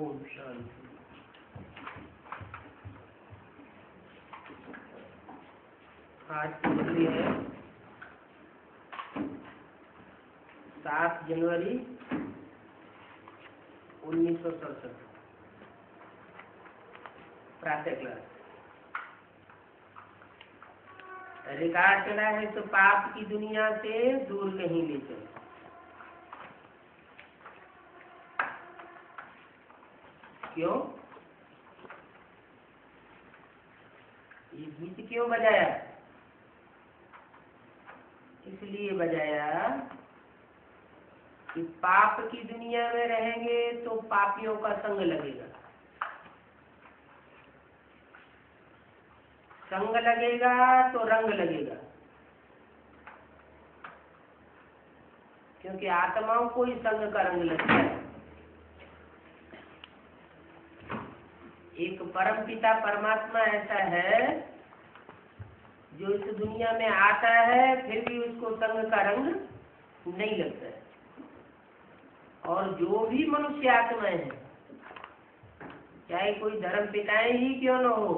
ओम शांति। आज की तिथि है 7 जनवरी 1967। प्रातः क्लास रिकॉर्ड चला है तो पाप की दुनिया से दूर कहीं ले चलो। क्यों? ये गीत क्यों बजाया? इसलिए बजाया कि पाप की दुनिया में रहेंगे तो पापियों का संग लगेगा, संग लगेगा तो रंग लगेगा, क्योंकि आत्माओं को ही संग का रंग लगता है। एक परम पिता परमात्मा ऐसा है जो इस दुनिया में आता है फिर भी उसको संग का रंग नहीं लगता है। और जो भी मनुष्य आत्माएं हैं, चाहे कोई धर्म पिताएं ही क्यों न हो,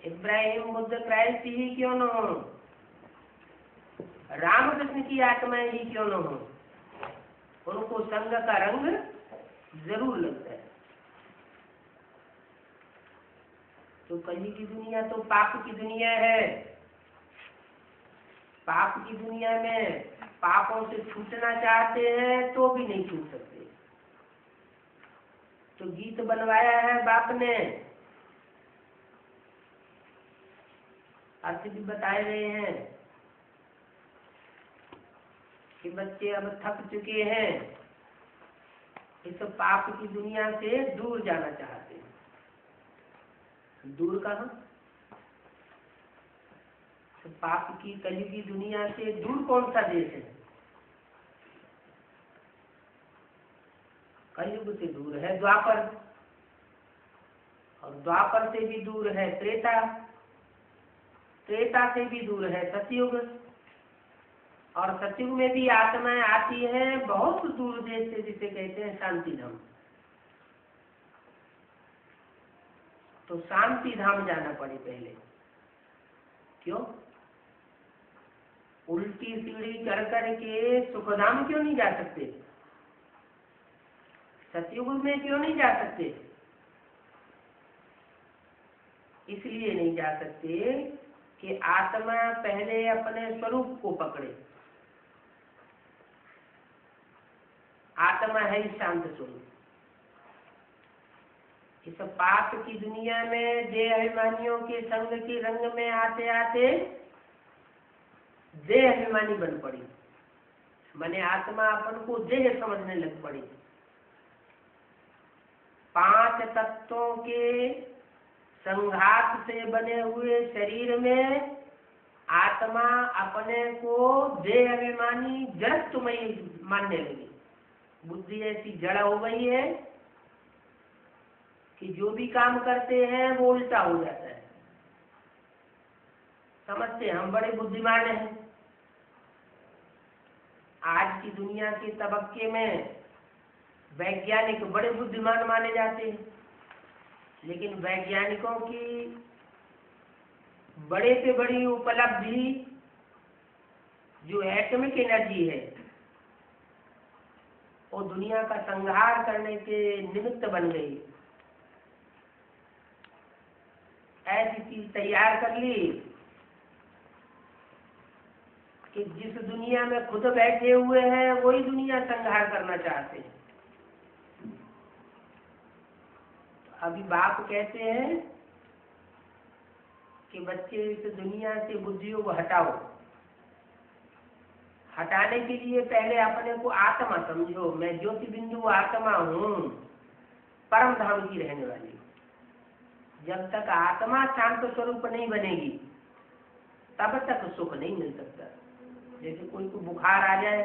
इब्राहिम बुद्ध क्राइस्ट ही क्यों न हो, रामकृष्ण की आत्माएं ही क्यों न हो, उनको संग का रंग जरूर लगता है। तो कली की दुनिया तो पाप की दुनिया है। पाप की दुनिया में पापों से छूटना चाहते हैं तो भी नहीं छूट सकते। तो गीत बनवाया है बाप ने, अर्थ भी बताए रहे हैं कि बच्चे अब थक चुके हैं, इस पाप की दुनिया से दूर जाना चाहते हैं। दूर कहाँ? तो पाप की कलयुगी दुनिया से दूर कौन सा देश है? कलयुग से दूर है द्वापर, और द्वापर से भी दूर है त्रेता, त्रेता से भी दूर है सतयुग, और सतयुग में भी आत्माएं आती हैं बहुत दूर देश से, जिसे कहते हैं शांति धाम। तो शांति धाम जाना पड़े पहले। क्यों? उल्टी सीढ़ी चढ़ कर के सुखधाम क्यों नहीं जा सकते? सतयुग में क्यों नहीं जा सकते? इसलिए नहीं जा सकते कि आत्मा पहले अपने स्वरूप को पकड़े। आत्मा है ही शांत स्वरूप। इस पाप की दुनिया में देह अभिमानियों के संग के रंग में आते आते देह अभिमानी बन पड़ी, माने आत्मा अपन को देह समझने लग पड़ी। 5 तत्वों के संघात से बने हुए शरीर में आत्मा अपने को देह अभिमानी जड़त्वमयी मानने लगी। बुद्धि ऐसी जड़ हो गई है कि जो भी काम करते हैं वो उल्टा हो जाता है। समझते हम बड़े बुद्धिमान हैं। आज की दुनिया के तबक्के में वैज्ञानिक बड़े बुद्धिमान माने जाते हैं, लेकिन वैज्ञानिकों की बड़े से बड़ी उपलब्धि जो एटॉमिक एनर्जी है, वो दुनिया का संहार करने के निमित्त बन गई। ऐसी चीज तैयार कर ली कि जिस दुनिया में खुद बैठे हुए हैं वही दुनिया संहार करना चाहते हैं। अभी बाप कहते हैं कि बच्चे इस दुनिया से बुद्धियों को हटाओ। हटाने के लिए पहले अपने को आत्मा समझो। मैं ज्योति बिंदु आत्मा हूँ, परम धाम की रहने वाली। जब तक आत्मा शांत स्वरूप नहीं बनेगी तब तक सुख नहीं मिल सकता। जैसे कोई को बुखार आ जाए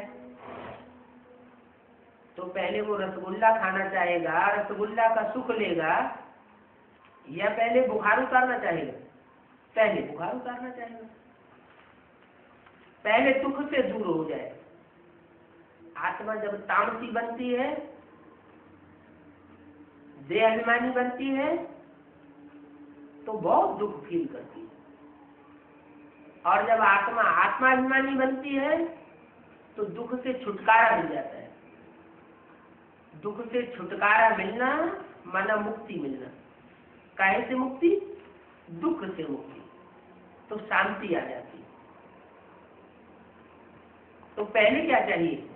तो पहले वो रसगुल्ला खाना चाहेगा, रसगुल्ला का सुख लेगा, या पहले बुखार उतारना चाहेगा? पहले बुखार उतारना चाहेगा, पहले दुख से दूर हो जाए। आत्मा जब तामसी बनती है देहाभिमानी बनती है तो बहुत दुख फील करती है, और जब आत्मा आत्माभिमानी बनती है तो दुख से छुटकारा मिल जाता है। दुख से छुटकारा मिलना माना मुक्ति मिलना। काहे से मुक्ति? दुख से मुक्ति, तो शांति आ जाती है। तो पहले क्या चाहिए?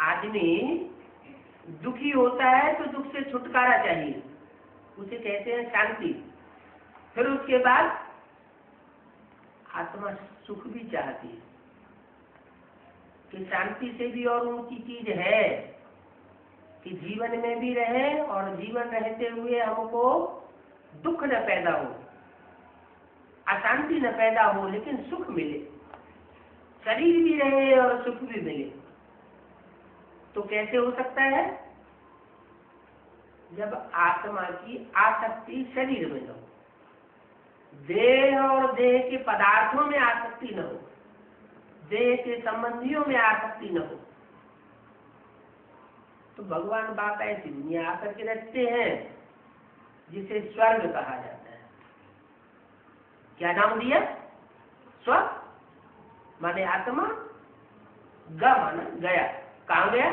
आदमी दुखी होता है तो दुख से छुटकारा चाहिए, उसे कहते हैं शांति। फिर उसके बाद आत्मा सुख भी चाहती है कि शांति से भी और ऊंची चीज है कि जीवन में भी रहे और जीवन रहते हुए हमको दुख न पैदा हो, अशांति न पैदा हो, लेकिन सुख मिले, शरीर भी रहे और सुख भी मिले। तो कैसे हो सकता है? जब आत्मा की आसक्ति शरीर में न हो, देह और देह के पदार्थों में आसक्ति न हो, देह के संबंधियों में आसक्ति न हो, तो भगवान बाप ऐसी दुनिया आकर के रखते हैं जिसे स्वर्ग कहा जाता है। क्या नाम दिया? स्वर्ग माने आत्मा, ग माना गया। कहाँ गया?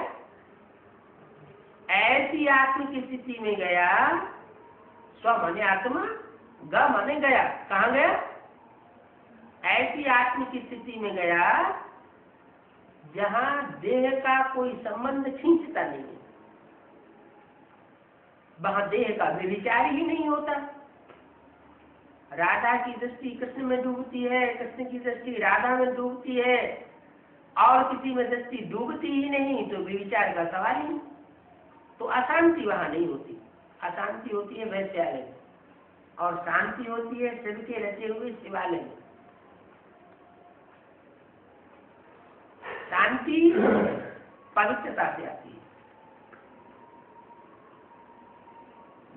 ऐसी आत्मिक स्थिति में गया। स्व माने आत्मा, ग माने गया। कहाँ गया? ऐसी आत्मिक स्थिति में गया जहां देह का कोई संबंध खींचता नहीं है, वहां देह का व्यभिचार ही नहीं होता। राधा की दृष्टि कृष्ण में डूबती है, कृष्ण की दृष्टि राधा में डूबती है, और किसी में दृष्टि डूबती ही नहीं, तो व्यभिचार का सवाल ही नहीं। तो अशांति वहां नहीं होती। अशांति होती है वैश्यालय में, और शांति होती है शिव के रचे हुए शिवालय में। शांति पवित्रता से आती है।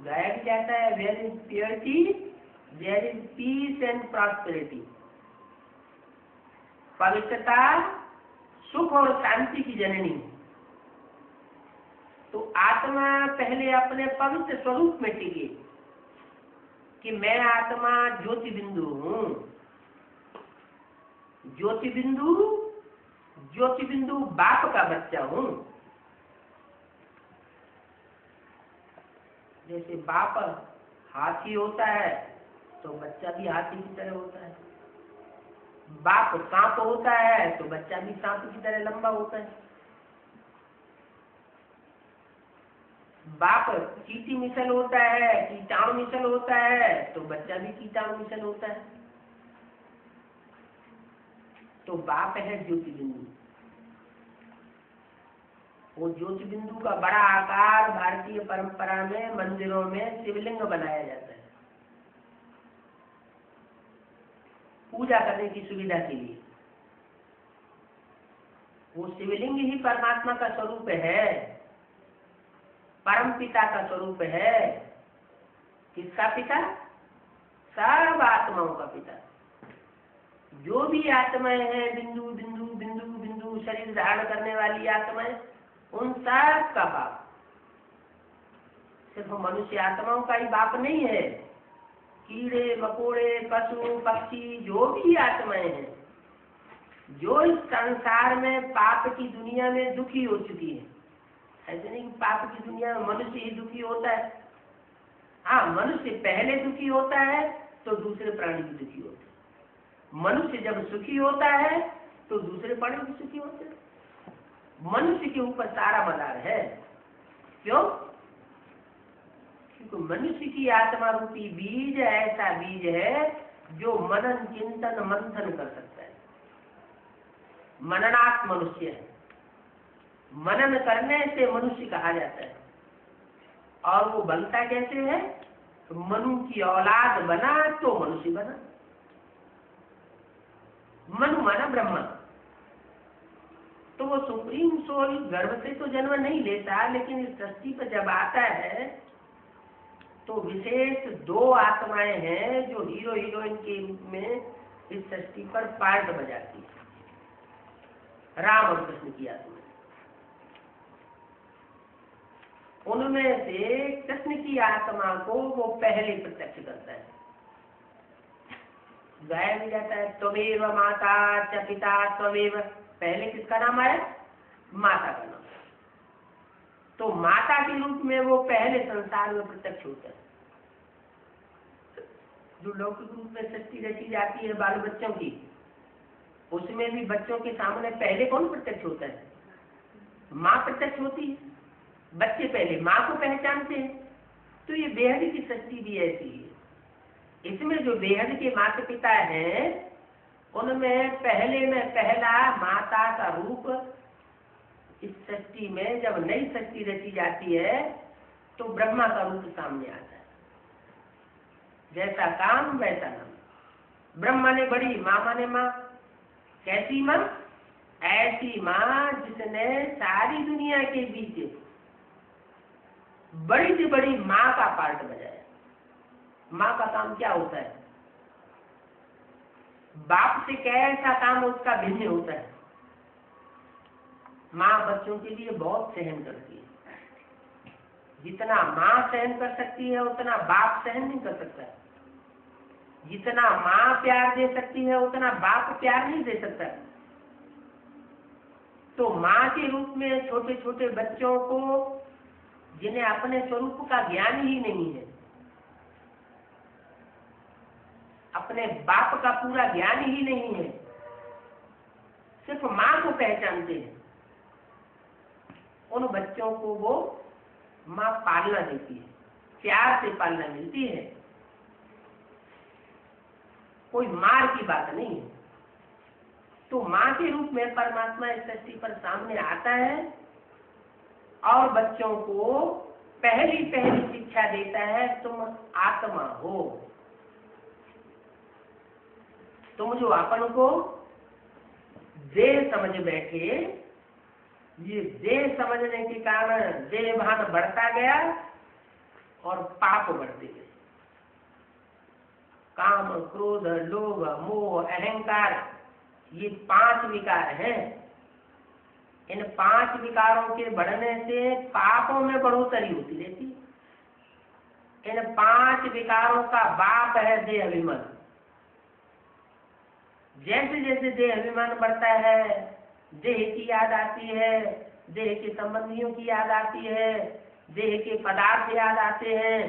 गाया भी जाता है, where is purity there is peace and prosperity. पवित्रता सुख और शांति की जननी। तो आत्मा पहले अपने पवित्र स्वरूप में टिके कि मैं आत्मा ज्योति बिंदु हूं। ज्योति बिंदु बाप का बच्चा हूं। जैसे बाप हाथी होता है तो बच्चा भी हाथी की तरह होता है, बाप सांप होता है तो बच्चा भी सांप की तरह लंबा होता है, बाप चींटी मिसल होता है, कीटाणु मिसल होता है तो बच्चा भी कीटाणु मिसल होता है। तो बाप है ज्योति बिंदु। वो ज्योति बिंदु का बड़ा आकार भारतीय परंपरा में मंदिरों में शिवलिंग बनाया जाता है पूजा करने की सुविधा के लिए। वो शिवलिंग ही परमात्मा का स्वरूप है, परम पिता का स्वरूप है। किसका पिता? सब आत्माओं का पिता। जो भी आत्माएं हैं, बिंदु बिंदु बिंदु बिंदु शरीर धारण करने वाली आत्माएं, उन सब का बाप। सिर्फ मनुष्य आत्माओं का ही बाप नहीं है, कीड़े मकोड़े पशु पक्षी जो भी आत्माएं हैं, जो इस संसार में पाप की दुनिया में दुखी हो चुकी है। ऐसे नहीं कि पाप की दुनिया में मनुष्य ही दुखी होता है। हाँ, मनुष्य पहले दुखी होता है तो दूसरे प्राणी भी दुखी होते हैं। मनुष्य जब सुखी होता है तो दूसरे प्राणी भी सुखी होते हैं। मनुष्य के ऊपर सारा मदार है। क्यों? क्योंकि मनुष्य की आत्मा रूपी बीज ऐसा बीज है जो मनन चिंतन मंथन कर सकता है। मननात् मनुष्य है। मनन करने से मनुष्य कहा जाता है। और वो बनता कैसे है? तो मनु की औलाद बना तो मनुष्य बना। मनु माना ब्रह्मा। तो वो सुप्रीम सोल गर्भ से तो जन्म नहीं लेता, लेकिन इस सृष्टि पर जब आता है तो विशेष दो आत्माएं हैं जो हीरो हीरोइन के रूप में इस सृष्टि पर पार्ट बजाती है। राम और कृष्ण की आत्मा। उनमें से कृष्ण की आत्मा को वो पहले प्रत्यक्ष करता है, गाया भी जाता है त्वमेव माता च पिता त्वमेव, पहले किसका नाम आया? माता का नाम। तो माता के रूप में वो पहले संसार में प्रत्यक्ष होता है। जो लौकिक रूप में सृष्टि रची जाती है बाल बच्चों की, उसमें भी बच्चों के सामने पहले कौन प्रत्यक्ष होता है? माँ प्रत्यक्ष होती है। बच्चे पहले माँ को पहचानते हैं। तो ये बेहद की सृष्टि भी ऐसी है। इसमें जो बेहद के माता पिता हैं, उनमें पहले में पहला माता का रूप इस सृष्टि में जब नई सृष्टि रची जाती है तो ब्रह्मा का रूप सामने आता है। जैसा काम वैसा नाम। ब्रह्मा ने बड़ी, माँ माने माँ। कैसी माँ? ऐसी माँ जिसने सारी दुनिया के बीच बड़ी से बड़ी माँ का पार्ट बजाया। माँ का काम क्या होता है? बाप से कैसा काम उसका भिन्न होता है। माँ बच्चों के लिए बहुत सहन करती है। जितना माँ सहन कर सकती है उतना बाप सहन नहीं कर सकता है। जितना माँ प्यार दे सकती है उतना बाप प्यार नहीं दे सकता। तो माँ के रूप में छोटे छोटे बच्चों को, जिन्हें अपने स्वरूप का ज्ञान ही नहीं है, अपने बाप का पूरा ज्ञान ही नहीं है, सिर्फ माँ को पहचानते हैं, उन बच्चों को वो माँ पालना देती है, प्यार से पालना मिलती है। कोई मार की बात नहीं है। तो माँ के रूप में परमात्मा इस सृष्टि पर सामने आता है और बच्चों को पहली शिक्षा देता है, तुम आत्मा हो। तुम जो अपन को देह समझ बैठे, ये देह समझने के कारण देह भान बढ़ता गया और पाप बढ़ते गए। काम, क्रोध, लोभ, मोह, अहंकार, ये 5 विकार हैं। इन 5 विकारों के बढ़ने से पापों में बढ़ोतरी होती रहती। इन 5 विकारों का बाप है देह अभिमान। जैसे जैसे देह अभिमान बढ़ता है, देह की याद आती है, देह के संबंधियों की याद आती है, देह के पदार्थ याद आते हैं,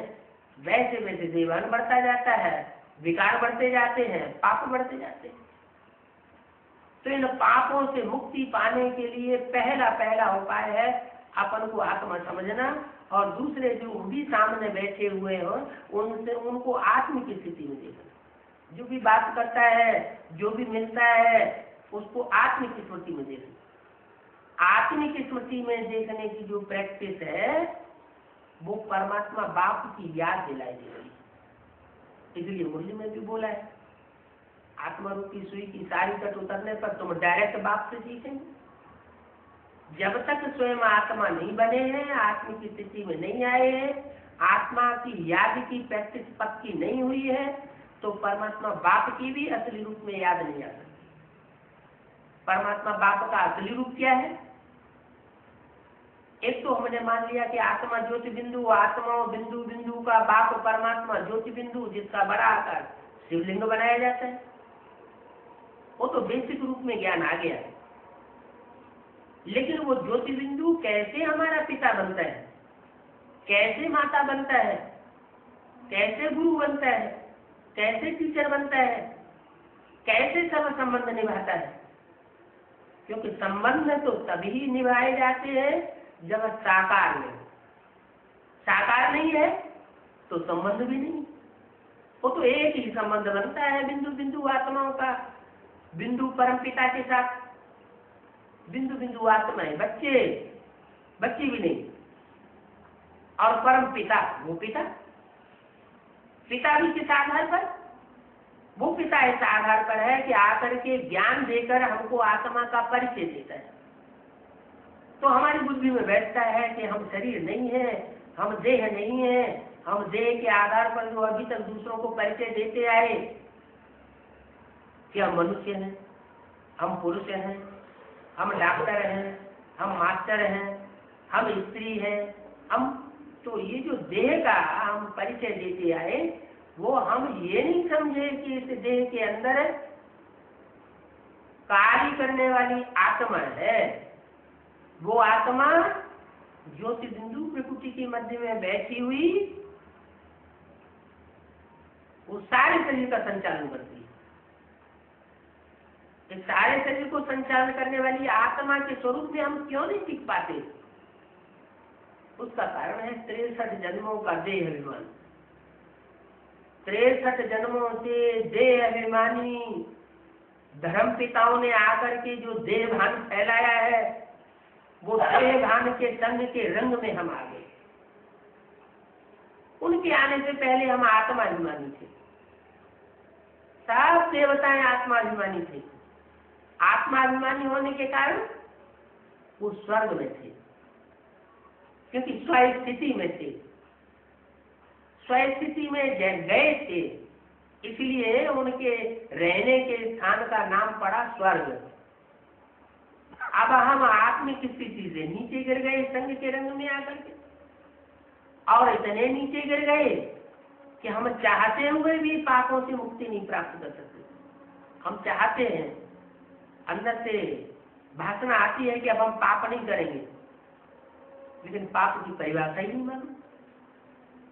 वैसे वैसे देहभान बढ़ता जाता है, विकार बढ़ते जाते हैं, पाप बढ़ते जाते हैं। तो इन पापों से मुक्ति पाने के लिए पहला उपाय है अपन को आत्मा समझना, और दूसरे जो भी सामने बैठे हुए हो उनसे उनको आत्म की स्थिति में देखना। जो भी बात करता है, जो भी मिलता है, उसको आत्म की स्मृति में देखना। आत्म की स्मृति में देखने की जो प्रैक्टिस है वो परमात्मा बाप की याद दिलाई दे रही है। इसलिए मुरली में भी बोला है, आत्मा रूपी सुई की सारी कट उतरने पर तुम डायरेक्ट बाप से सीखेंगे। जब तक स्वयं आत्मा नहीं बने हैं, आत्मा की स्थिति में नहीं आए हैं, आत्मा की याद की प्रैक्टिस पक्की नहीं हुई है, तो परमात्मा बाप की भी असली रूप में याद नहीं आ सकती। परमात्मा बाप का असली रूप क्या है? एक तो हमने मान लिया कि आत्मा ज्योति बिंदु, आत्मा बिंदु बिंदु का बाप परमात्मा ज्योति बिंदु, जिसका बड़ा आकार शिवलिंग बनाया जाता है। वो तो बेसिक रूप में ज्ञान आ गया। लेकिन वो ज्योति बिंदु कैसे हमारा पिता बनता है, कैसे माता बनता है, कैसे गुरु बनता है, कैसे टीचर बनता है, कैसे सब संबंध निभाता है? क्योंकि संबंध तो तभी निभाए जाते हैं जब साकार नहीं। साकार नहीं है तो संबंध भी नहीं। वो तो एक ही संबंध बनता है बिंदु बिंदु आत्माओं का। बिंदु परम पिता के साथ, बिंदु बिंदु आत्माएं, बच्चे भी नहीं, और परम पिता, वो पिता भी किस आधार पर? वो पिता इस आधार पर है कि आकर के ज्ञान देकर हमको आत्मा का परिचय देता है। तो हमारी बुद्धि में बैठता है कि हम शरीर नहीं है, हम देह नहीं है, हम देह के आधार पर जो अभी तक दूसरों को परिचय देते आए कि हम मनुष्य हैं, हम पुरुष हैं, हम डॉक्टर हैं, हम मास्टर हैं, हम स्त्री हैं, हम तो ये जो देह का हम परिचय देते आए, वो हम ये नहीं समझे कि इस देह के अंदर कार्य करने वाली आत्मा है। वो आत्मा ज्योति बिंदु प्रकृति के मध्य में बैठी हुई वो सारे शरीर का संचालन करती है। इस सारे शरीर को संचालन करने वाली आत्मा के स्वरूप में हम क्यों नहीं टिक पाते? उसका कारण है 63 जन्मों का देह अभिमान। 63 जन्मों से देह अभिमानी धर्म पिताओं ने आकर के जो देह भान फैलाया है, वो देह भान के संग के रंग में हम आ गए। उनके आने से पहले हम आत्माभिमानी थे। सब देवताएं आत्माभिमानी थे। आत्माभिमानी होने के कारण वो स्वर्ग में थे, क्योंकि स्वस्थिति में थे, स्वस्थिति में गए थे, इसलिए उनके रहने के स्थान का नाम पड़ा स्वर्ग। अब हम आत्मिक स्थिति से नीचे गिर गए संग के रंग में आकर के, और इतने नीचे गिर गए कि हम चाहते हुए भी पापों से मुक्ति नहीं प्राप्त कर सकते। हम चाहते हैं, अंदर से भाषण आती है कि अब हम पाप नहीं करेंगे, लेकिन पाप की परिभाषा ही नहीं मालूम।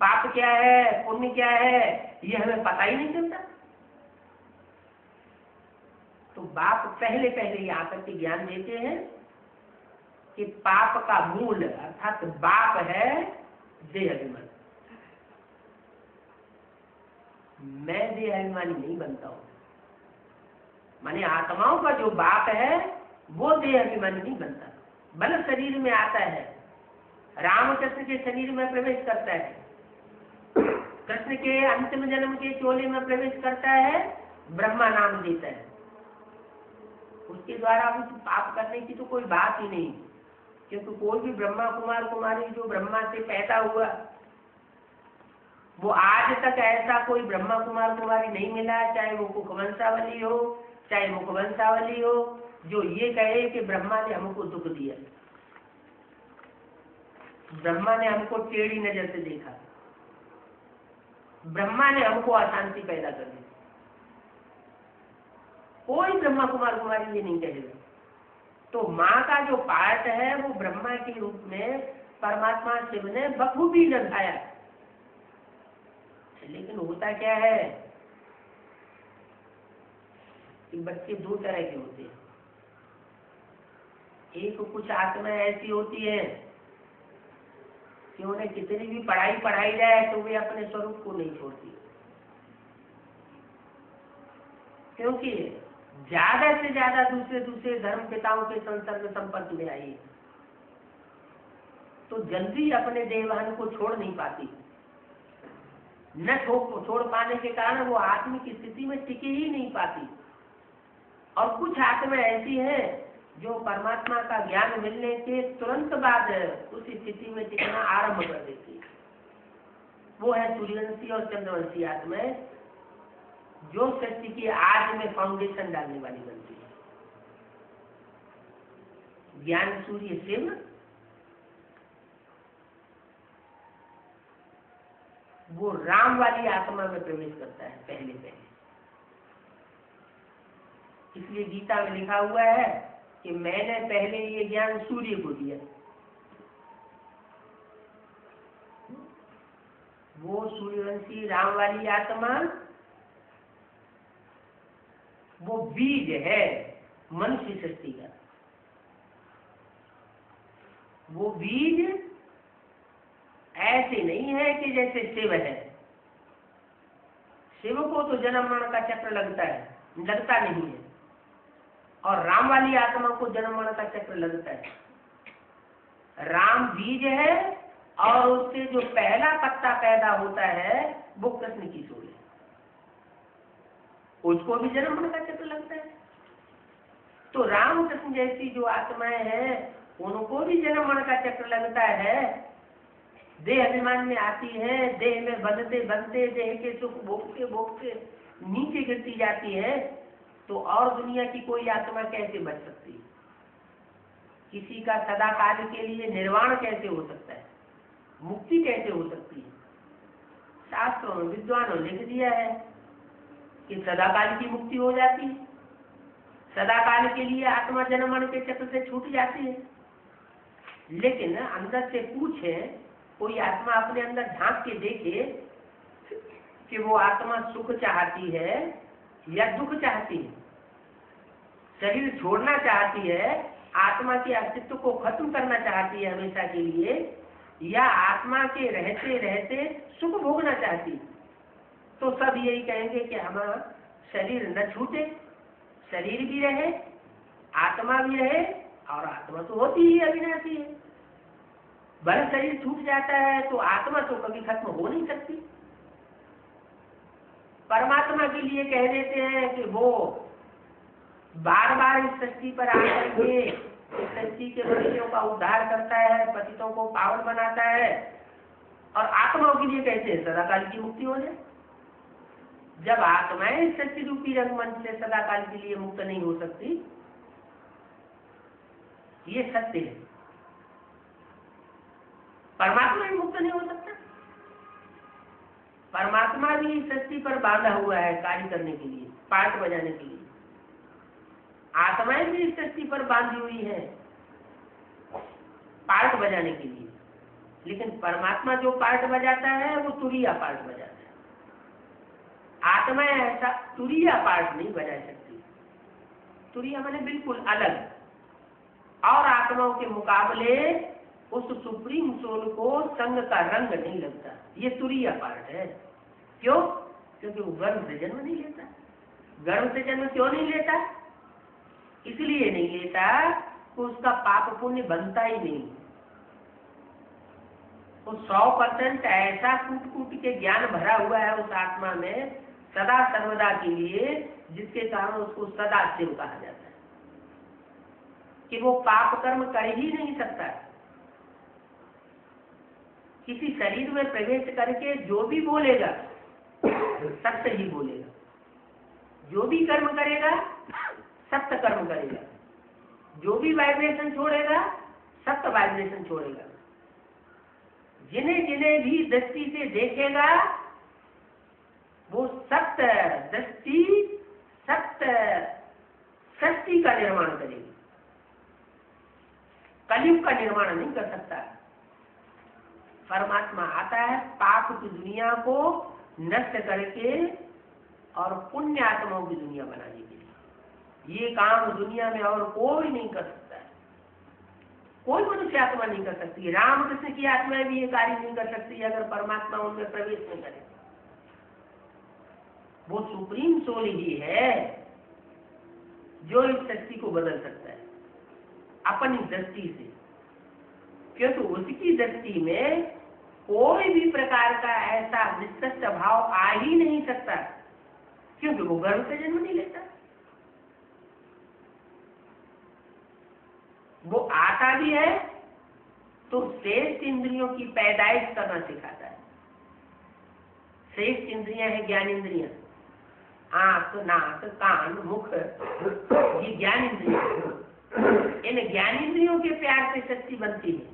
पाप क्या है, पुण्य क्या है, ये हमें पता ही नहीं चलता। तो बाप पहले ये आकर के ज्ञान देते हैं कि पाप का मूल अर्थात बाप है देह अभिमान। मैं देह अभिमानी नहीं बनता हूं, माने आत्माओं का जो बाप है वो देह अभिमानी नहीं बनता। बल शरीर में आता है, रामकृष्ण के शरीर में प्रवेश करता है, कृष्ण के अंतिम जन्म के चोले में प्रवेश करता है, ब्रह्मा नाम देता है। उसके द्वारा कुछ पाप करने की तो कोई बात ही नहीं, क्योंकि कोई भी ब्रह्मा कुमार कुमारी जो ब्रह्मा से पैदा हुआ, वो आज तक ऐसा कोई ब्रह्मा कुमार कुमारी नहीं मिला, चाहे वो कुकवंशावली हो चाहे मुखवंशावली हो, जो ये कहे कि ब्रह्मा ने हमको दुख दिया, ब्रह्मा ने हमको टेढ़ी नजर से देखा, ब्रह्मा ने हमको अशांति पैदा कर दी। कोई ब्रह्मा कुमार कुमारी ये नहीं कहेगा। तो माँ का जो पार्ट है वो ब्रह्मा के रूप में परमात्मा शिव ने बखूबी निभाया। लेकिन होता क्या है कि बच्चे दो तरह के होते हैं। एक कुछ आत्माएं ऐसी होती है कि उन्हें कितनी भी पढ़ाई जाए तो वे अपने स्वरूप को नहीं छोड़ती, क्योंकि ज्यादा से ज्यादा दूसरे धर्म पिताओं के संसर्ग संपर्क में आई तो जल्दी अपने देहवान को छोड़ नहीं पाती। न छोड़ पाने के कारण वो आत्मिक स्थिति में टिके ही नहीं पाती। और कुछ आत्मा ऐसी है जो परमात्मा का ज्ञान मिलने के तुरंत बाद उस स्थिति में टिकना आरंभ कर देती है। वो है सूर्यवंशी और चंद्रवंशी आत्माएं, जो सृष्टि की आज में फाउंडेशन डालने वाली बनती है। ज्ञान सूर्य शिव वो राम वाली आत्मा में प्रवेश करता है पहले। इसलिए गीता में लिखा हुआ है कि मैंने पहले ये ज्ञान सूर्य को दिया। वो सूर्यवंशी राम वाली आत्मा वो बीज है मनुष्य सृष्टि का। वो बीज ऐसे नहीं है कि जैसे शिव है। शिव को तो जन्म मरण का चक्र लगता नहीं है, और राम वाली आत्मा को जन्म मरण का चक्र लगता है। राम बीज है और उससे जो पहला पत्ता पैदा होता है वो कृष्ण की सूर्य है, उसको भी जन्म मरण का चक्र लगता है। तो राम कृष्ण जैसी जो आत्माएं हैं उनको भी जन्म मरण का चक्र लगता है। देह अभिमान में आती है, देह में बंधते बंधते देह के सुख भोगते नीचे गिरती जाती है। तो और दुनिया की कोई आत्मा कैसे बच सकती है? किसी का सदाकाल के लिए निर्वाण कैसे हो सकता है? मुक्ति कैसे हो सकती है? शास्त्रों में विद्वानों ने लिख दिया है कि सदाकाल की मुक्ति हो जाती है, सदाकाल के लिए आत्मा जन्म मरण के चक्र से छूट जाती है। लेकिन अंदर से पूछे, कोई आत्मा अपने अंदर झांक के देखे कि वो आत्मा सुख चाहती है या दुख चाहती है, शरीर छोड़ना चाहती है, आत्मा के अस्तित्व को खत्म करना चाहती है हमेशा के लिए, या आत्मा के रहते रहते सुख भोगना चाहती है। तो सब यही कहेंगे कि हमारा शरीर न छूटे, शरीर भी रहे, आत्मा भी रहे, और आत्मा तो होती ही अविनाशी है। भले शरीर छूट जाता है तो आत्मा तो कभी खत्म हो नहीं सकती। परमात्मा के लिए कह देते हैं कि वो बार बार इस सृष्टि पर आकर के इस सृष्टि के मनुष्यों का उद्धार करता है, पतितों को पावन बनाता है, और आत्माओं के लिए कहते हैं सदाकाल की मुक्ति हो जाए। जब आत्माएं इस सृष्टि रूपी रंगमंच से सदाकाल के लिए मुक्त नहीं हो सकती, ये सत्य है। परमात्मा भी मुक्त नहीं हो सकता। परमात्मा भी इस सृष्टि पर बांधा हुआ है कार्य करने के लिए, पार्ट बजाने के लिए। आत्माएं भी इस सृष्टि पर बांधी हुई है पार्ट बजाने के लिए, लेकिन परमात्मा जो पार्ट बजाता है वो तुरीया पार्ट बजाता है। आत्मा ऐसा तुरीया पार्ट नहीं बजा सकती। तुरीया माने बिल्कुल अलग, और आत्माओं के मुकाबले उस सुप्रीम सोल को संग का रंग नहीं लगता। ये तुरीया पार्ट है। क्यों? क्योंकि वो गर्भ से जन्म नहीं लेता। गर्भ से जन्म क्यों नहीं लेता? इसलिए नहीं लेता कि उसका पाप पुण्य बनता ही नहीं। वो 100% ऐसा कूट कूट के ज्ञान भरा हुआ है उस आत्मा में सदा सर्वदा के लिए, जिसके कारण उसको सदा शिव कहा जाता है, कि वो पाप कर्म कर ही नहीं सकता। किसी शरीर में प्रवेश करके जो भी बोलेगा सत्य ही बोलेगा, जो भी कर्म करेगा सत्य कर्म करेगा, जो भी वाइब्रेशन छोड़ेगा सत्य वाइब्रेशन छोड़ेगा। जिन्हें जिन्हें भी दृष्टि से देखेगा वो सत्य दृष्टि सत्य सृष्टि का निर्माण करेगी। कलयुग का निर्माण नहीं कर सकता। परमात्मा आता है पाप की दुनिया को नष्ट करके और पुण्य आत्माओं की दुनिया बनाने के लिए। ये काम दुनिया में और कोई नहीं कर सकता है, कोई मनुष्य आत्मा नहीं कर सकती। रामकृष्ण की आत्माएं भी ये कार्य नहीं कर सकती अगर परमात्मा उनमें प्रवेश नहीं करे। वो सुप्रीम सोल ही है जो इस शक्ति को बदल सकता है अपनी दृष्टि से, क्योंकि उसकी दृष्टि में कोई भी प्रकार का ऐसा निष्कृष्ट भाव आ ही नहीं सकता, क्योंकि वो गर्भ से जन्म नहीं लेता। वो आता भी है तो श्रेष्ठ इंद्रियों की पैदाइश करना सिखाता है। श्रेष्ठ इंद्रियां है ज्ञान इंद्रियां, आंख नाक कान मुख, ये ज्ञान इंद्रियां। इन ज्ञान इंद्रियों के प्यार से शक्ति बनती है।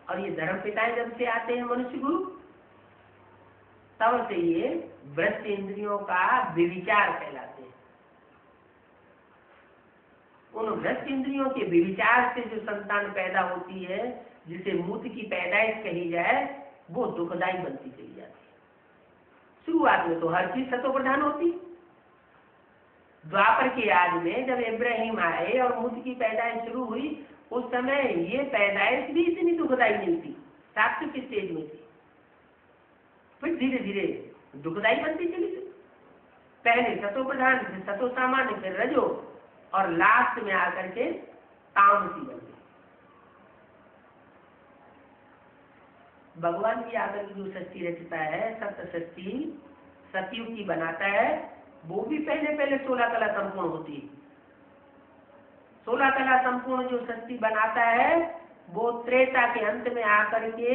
और ये धर्म पिताएं जब से आते हैं मनुष्य गुरु, तब से ये भ्रष्ट इंद्रियों का विविचार कहलाते हैं। उन भ्रष्ट इंद्रियों के विविचार से जो संतान पैदा होती है, जिसे मूत्र की पैदाइश कही जाए, वो दुखदायी बनती चली जाती है। शुरुआत में तो हर चीज सतो प्रधान होती। द्वापर की आज में जब इब्राहिम आए और मूत्र की पैदाइश शुरू हुई, उस समय ये पैदाइश भी इतनी दुखदायी नहीं थी, सात्विक की स्टेज में थी। फिर धीरे धीरे दुखदायी बनती चली गई। पहले सतो प्रधान, फिर सतो सामान्य, फिर रजो, और लास्ट में आकर के तामसी बन गई। भगवान भी आकर के जो सृष्टि रचता है, सत्य सृष्टि सतयुग की बनाता है, वो भी पहले पहले 16 कला संपूर्ण होती है। 16 कला संपूर्ण जो सृष्टि बनाता है, वो त्रेता के अंत में आकर के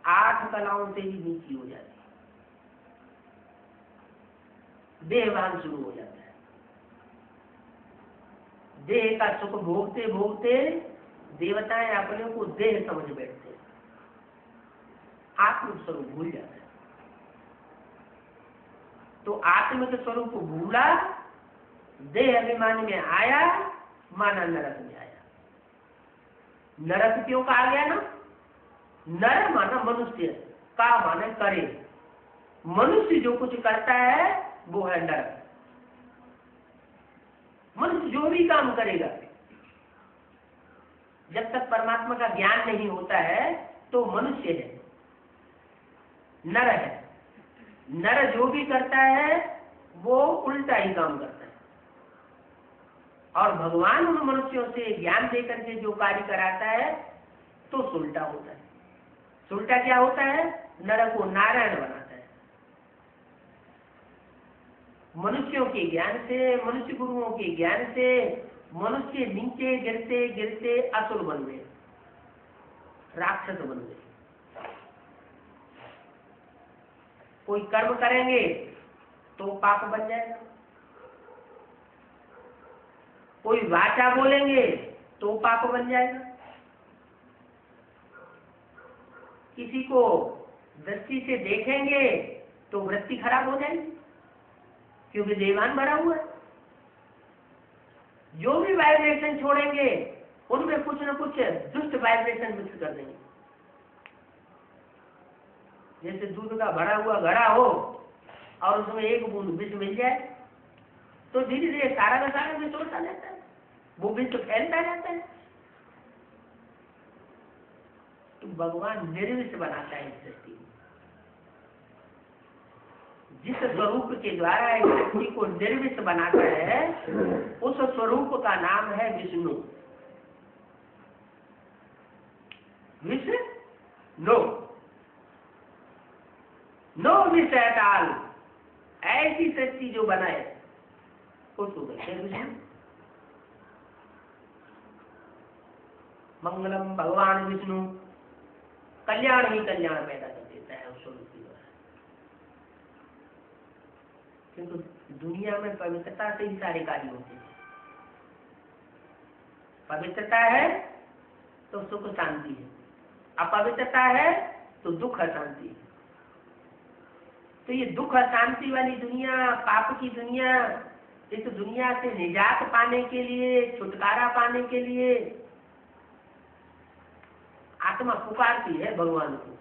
8 कलाओं से भी नीची हो जाती है। देहभान शुरू हो जाता है। देह का सुख भोगते भोगते देवताएं अपने को देह समझ बैठते हैं। आत्म स्वरूप भूल जाता है। तो आत्मिक स्वरूप भूला, देह अभिमान में आया, माना नरक में आया। नरक क्यों कहा गया ना? नर माना मनुष्य, का माने करे। मनुष्य जो कुछ करता है वो है नरक। मनुष्य जो भी काम करेगा, जब तक परमात्मा का ज्ञान नहीं होता है तो मनुष्य है, नर है। नर जो भी करता है वो उल्टा ही काम करता है। और भगवान उन मनुष्यों से ज्ञान देकर के जो कार्य कराता है तो उल्टा होता है। उल्टा क्या होता है? नर को नारायण बनाता है। मनुष्यों के ज्ञान से, मनुष्य गुरुओं के ज्ञान से मनुष्य नीचे गिरते गिरते असुर बन गए, राक्षस बन गए। कोई कर्म करेंगे तो पाप बन जाएगा, कोई वाचा बोलेंगे तो पाप बन जाएगा, किसी को दृष्टि से देखेंगे तो वृत्ति खराब हो जाएगी, क्योंकि देवान भरा हुआ है। जो भी वाइब्रेशन छोड़ेंगे उनमें कुछ न कुछ दुष्ट वाइब्रेशन मिक्स कर देंगे। जैसे दूध का भरा हुआ घड़ा हो और उसमें एक बूंद विष मिल जाए तो धीरे धीरे सारा का सारा विष होता जाता है, वो विष तो फैलता जाता है। तो भगवान निर्विष बनाता है इस सृष्टि को। जिस स्वरूप के द्वारा इस सृष्टि को निर्विष बनाता है उस स्वरूप का नाम है विष्णु। विष्णु नो विष एट ऑल, ऐसी सृष्टि जो बनाए उसको कहते हैं विष्णु। मंगलम भगवान विष्णु, कल्याण ही कल्याण पैदा कर देता है उस स्वरूप के द्वारा। किंतु दुनिया में पवित्रता से ही सारे कार्य होते हैं। पवित्रता है तो सुख शांति है, अपवित्रता है तो दुख अशांति है। तो ये दुख अशांति वाली दुनिया, पाप की दुनिया, इस दुनिया से निजात पाने के लिए, छुटकारा पाने के लिए आत्मा पुकारती है भगवान को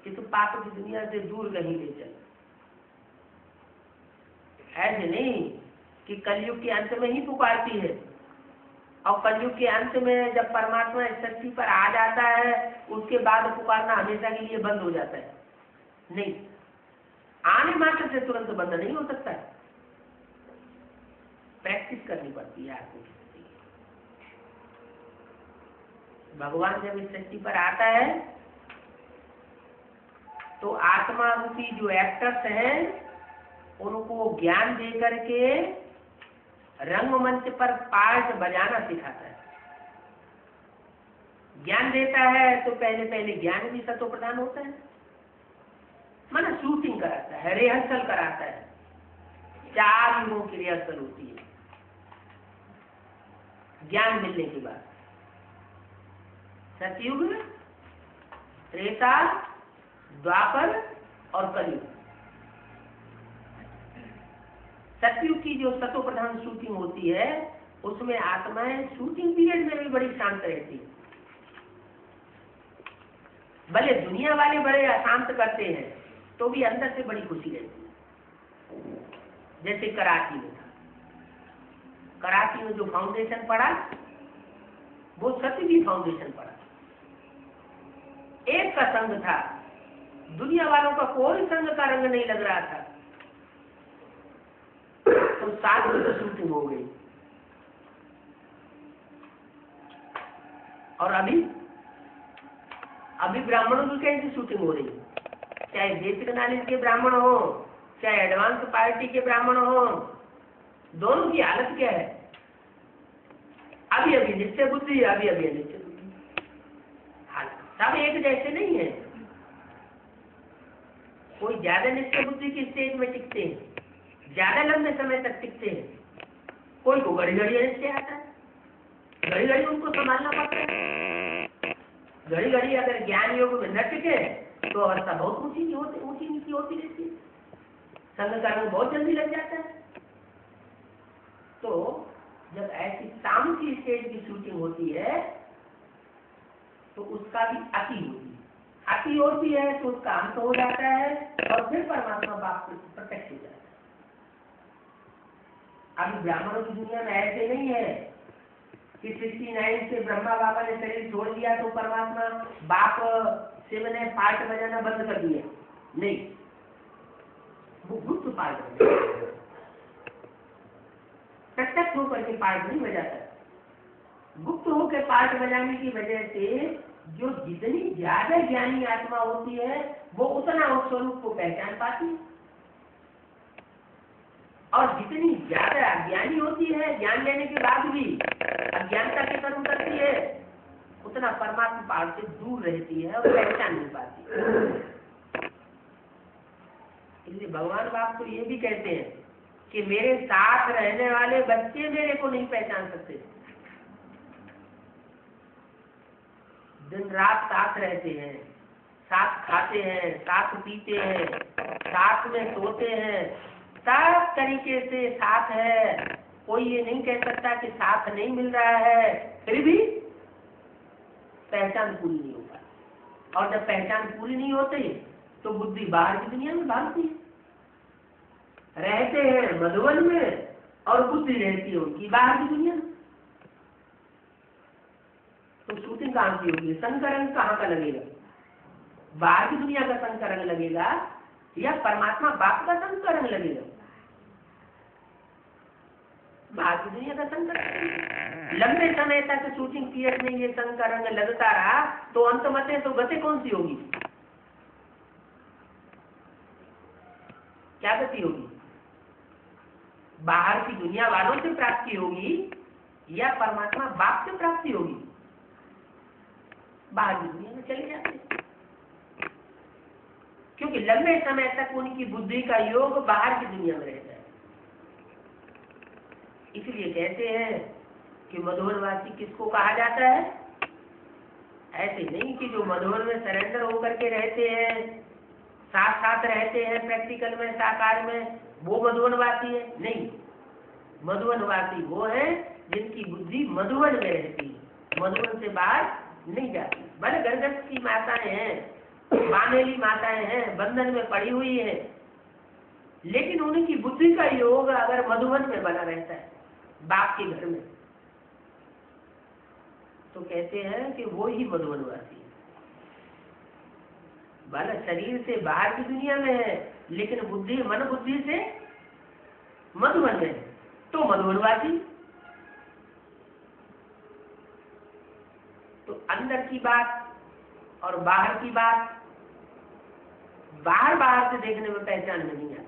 कि तू पाप की दुनिया से दूर कहीं ले चल। ऐसे नहीं कि कलयुग के अंत में ही पुकारती है और कलयुग के अंत में जब परमात्मा इस धरती पर आ जाता है उसके बाद पुकारना हमेशा के लिए बंद हो जाता है। नहीं, आने मात्र से तुरंत बंद नहीं हो सकता, प्रैक्टिस करनी पड़ती है आपको। भगवान जब इस सृष्टि पर आता है तो आत्मा रूपी जो एक्टर्स हैं उनको ज्ञान दे करके रंगमंच पर पार्ट बजाना सिखाता है। ज्ञान देता है तो पहले पहले ज्ञान भी सतो प्रदान होता है, माना शूटिंग कराता है, रिहर्सल कराता है। 4 युगों की रिहर्सल होती है ज्ञान मिलने के बाद। सतयुग, त्रेता, द्वापर और कलयुग। सतयुग की जो सतो प्रधान शूटिंग होती है उसमें आत्माएं शूटिंग पीरियड में भी बड़ी शांत रहती है। भले दुनिया वाले बड़े अशांत करते हैं तो भी अंदर से बड़ी खुशी रहती है। जैसे कराची में था, कराची में जो फाउंडेशन पड़ा वो सतयुगी फाउंडेशन पड़ा। एक का संग था, दुनिया वालों का कोई संग का रंग नहीं लग रहा था, तो 7 बजे शूटिंग हो गई। और अभी ब्राह्मणों की कैसी शूटिंग हो रही है, चाहे बेसिक नॉलेज के ब्राह्मण हो चाहे एडवांस पार्टी के ब्राह्मण हो, दोनों की हालत क्या है? अभी निश्चय बुद्धि, अभी अनिश्चय बुद्धि। हालत सब एक जैसे नहीं है। कोई ज्यादा निश्चय बुद्धि की स्टेज में टिकते हैं, ज्यादा लंबे समय तक टिकते हैं। कोई को घड़ी घड़ी निश्चय आता है, घड़ी घड़ी उनको संभालना पड़ता है। घड़ी घड़ी अगर ज्ञान योग में न टिके तो अवस्था बहुत ऊंची नीची होती रहती है, संग का रंग बहुत जल्दी लग जाता है। तो जब ऐसी शाम की स्टेज की शूटिंग होती है तो उसका भी अति होती है, अति होती है तो उसका अंत हो जाता है और फिर परमात्मा बाप प्रत्यक्ष हो जाता है। अभी ब्राह्मणों की दुनिया में ऐसे नहीं है कि 69 से ब्रह्मा बाबा ने शरीर छोड़ दिया तो परमात्मा बाप शिव ने पार्ट बजाना बंद कर दिया, नहीं, वो गुप्त पार्ट बजाता, प्रत्यक्ष होकर के पार्ट नहीं बजाता। गुप्त होकर पार्ट बजाने की वजह से जो जितनी ज्यादा ज्ञानी आत्मा होती है वो उतना उस स्वरूप को पहचान पाती है, और जितनी ज्यादा अज्ञानी होती है ज्ञान लेने के बाद भी अज्ञानता के कर्म करती है उतना परमात्मा पार से दूर रहती है और पहचान नहीं पाती। इसलिए भगवान बाप तो ये भी कहते हैं कि मेरे साथ रहने वाले बच्चे मेरे को नहीं पहचान सकते। दिन रात साथ रहते हैं, साथ खाते हैं, साथ पीते हैं, साथ में सोते हैं, सब तरीके से साथ है। कोई ये नहीं कह सकता कि साथ नहीं मिल रहा है, फिर भी पहचान पूरी नहीं होगा। और जब पहचान पूरी नहीं होती तो बुद्धि बाहर की दुनिया में भागती है। रहते हैं मधुवन में और बुद्धि रहती है उनकी बाहर की दुनिया में। तो शूटिंग कहाँ की होगी, संग का रंग कहाँ का लगेगा? बाहर की दुनिया का संग का रंग लगेगा या परमात्मा बाप का संग का रंग लगेगा? बाहर की दुनिया का संग का रंग। लंबे समय तक शूटिंग पीरियड में ये संग का रंग लगता रहा तो अंत मते तो गति कौन सी होगी, क्या गति होगी? बाहर की दुनिया वालों से प्राप्ति होगी या परमात्मा बाप से प्राप्ति होगी? बाहर की दुनिया में चले जाते हैं, क्योंकि लंबे समय तक उनकी बुद्धि का योग बाहर की दुनिया में रहता है। इसलिए कहते हैं कि मधुवनवासी किसको कहा जाता है? ऐसे नहीं कि जो मधुवन में सरेंडर होकर के रहते हैं, साथ साथ रहते हैं प्रैक्टिकल में साकार में, वो मधुवनवासी है, नहीं। मधुवनवासी वो है जिनकी बुद्धि मधुवन में रहती है, मधुवन से बाहर नहीं जाती। भले गर्भस्थ की माताएं हैं, बानेली माताएं हैं, बंधन में पड़ी हुई है, लेकिन उनकी बुद्धि का योग अगर मधुवन में बना रहता है बाप के घर में, तो कहते हैं कि वो ही मधुवनवासी है। भले शरीर से बाहर की दुनिया में है लेकिन बुद्धि मन बुद्धि से मधुवन में है, तो मधुवनवासी। तो अंदर की बात और बाहर की बात, बाहर से देखने में पहचान में नहीं आती।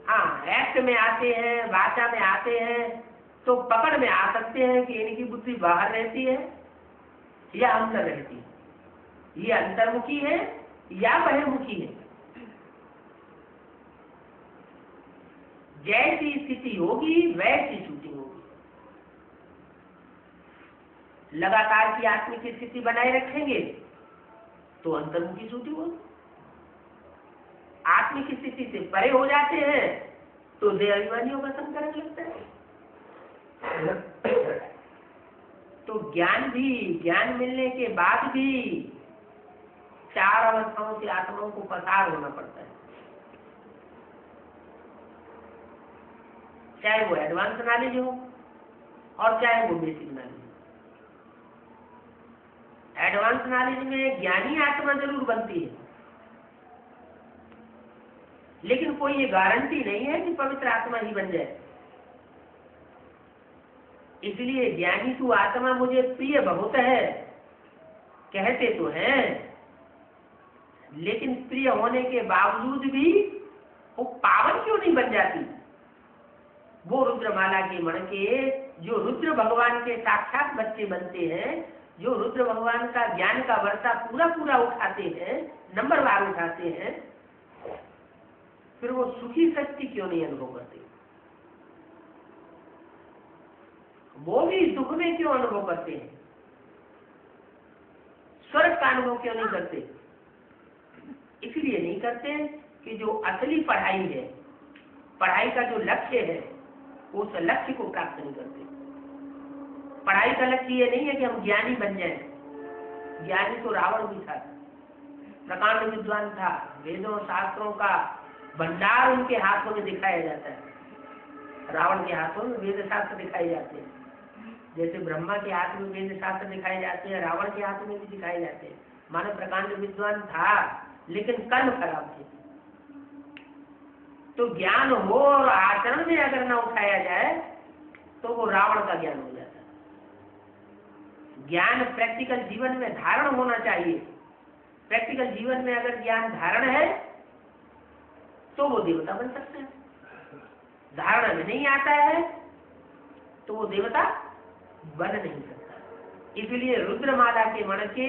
हाँ, एक्ट में आते हैं, वाचा में आते हैं तो पकड़ में आ सकते हैं कि इनकी बुद्धि बाहर रहती है या अंदर रहती है, ये अंतर्मुखी है या बहिर्मुखी है। जैसी स्थिति होगी वैसी शूटिंग होगी। लगातार की आत्मिक स्थिति बनाए रखेंगे तो अंतर्मुखी शूटिंग होगी। आत्मिक स्थिति से परे हो जाते हैं तो देहाभिमानियों का संकरण लगता है। तो ज्ञान मिलने के बाद भी 4 अवस्थाओं से आत्माओं को पसार होना पड़ता है, चाहे वो एडवांस नॉलेज हो और चाहे वो बेसिक नॉलेज। एडवांस नॉलेज में ज्ञानी आत्मा जरूर बनती है, लेकिन कोई ये गारंटी नहीं है कि पवित्र आत्मा ही बन जाए। इसलिए ज्ञानी तू आत्मा मुझे प्रिय बहुत है कहते तो हैं, लेकिन प्रिय होने के बावजूद भी वो पावन क्यों नहीं बन जाती? वो रुद्रमाला के मण के जो रुद्र भगवान के साक्षात बच्चे बनते हैं, जो रुद्र भगवान का ज्ञान का वर्षा पूरा उठाते हैं, नंबरवार उठाते हैं, फिर वो सुखी शक्ति क्यों नहीं अनुभव करते? वो भी दुख में क्यों अनुभव करते हैं? स्वर्ग का अनुभव क्यों नहीं करते? इसलिए नहीं करते कि जो असली पढ़ाई है, पढ़ाई का जो लक्ष्य है, उस लक्ष्य को प्राप्त नहीं करते। पढ़ाई का लक्ष्य ये नहीं है कि हम ज्ञानी बन जाएं। ज्ञानी तो रावण भी था, प्रकांड विद्वान था, वेदों शास्त्रों का भंडार उनके हाथों में दिखाया जाता है। रावण के हाथों में वेद शास्त्र दिखाए जाते हैं, जैसे ब्रह्मा के हाथ में वेद शास्त्र दिखाए जाते हैं, रावण के हाथ में भी दिखाए जाते हैं। मानव प्रकांड विद्वान था, लेकिन कर्म खराब थे। तो ज्ञान हो और आचरण में अगर ना उठाया जाए तो वो रावण का ज्ञान हो जाता है। ज्ञान प्रैक्टिकल जीवन में धारण होना चाहिए। प्रैक्टिकल जीवन में अगर ज्ञान धारण है तो वो देवता बन सकते हैं। धारणा में नहीं आता है तो वो देवता बन नहीं सकता। इसलिए रुद्रमाला के मण के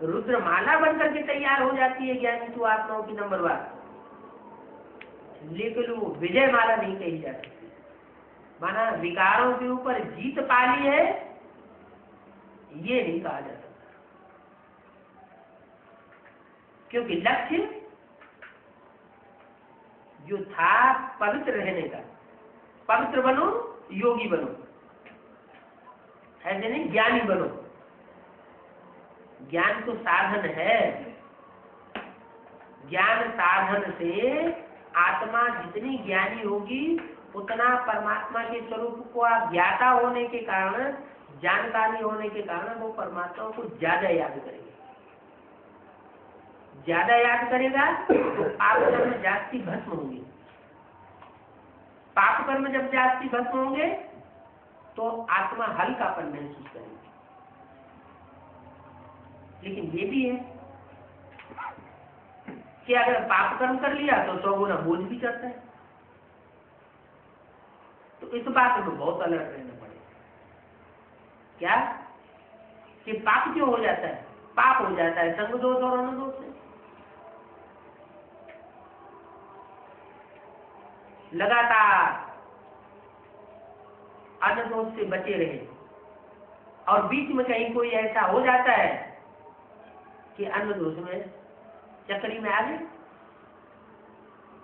रुद्रमाला बनकर के तैयार हो जाती है ज्ञानी तू आत्माओं की नंबर 1, लेकिन वो विजय माला नहीं कही जा सकती। माना विकारों के ऊपर जीत पाली है, ये नहीं कहा जा सकता, क्योंकि लक्ष्य जो था पवित्र रहने का, पवित्र बनो, योगी बनो, ऐसे नहीं ज्ञानी बनो। ज्ञान तो साधन है। ज्ञान साधन से आत्मा जितनी ज्ञानी होगी उतना परमात्मा के स्वरूप को ज्ञाता होने के कारण, जानकारी होने के कारण वो परमात्मा को ज्यादा याद करेगा। ज्यादा याद करेगा तो पाप कर्म जास्ती भस्म होंगे। पाप कर्म जब जास्ती भस्म होंगे तो आत्मा हल्कापन महसूस करेगी। लेकिन ये भी है कि अगर पाप कर्म कर लिया तो 100 गुना बोझ भी करता है। तो इस बात में बहुत अलर्ट रहना पड़ेगा। क्या कि पाप क्यों हो जाता है? पाप हो जाता है संग दोष और अनुदोष से। लगातार अनुदोष से बचे रहे और बीच में कहीं कोई ऐसा हो जाता है कि अनुदोष में चक्री में आ गए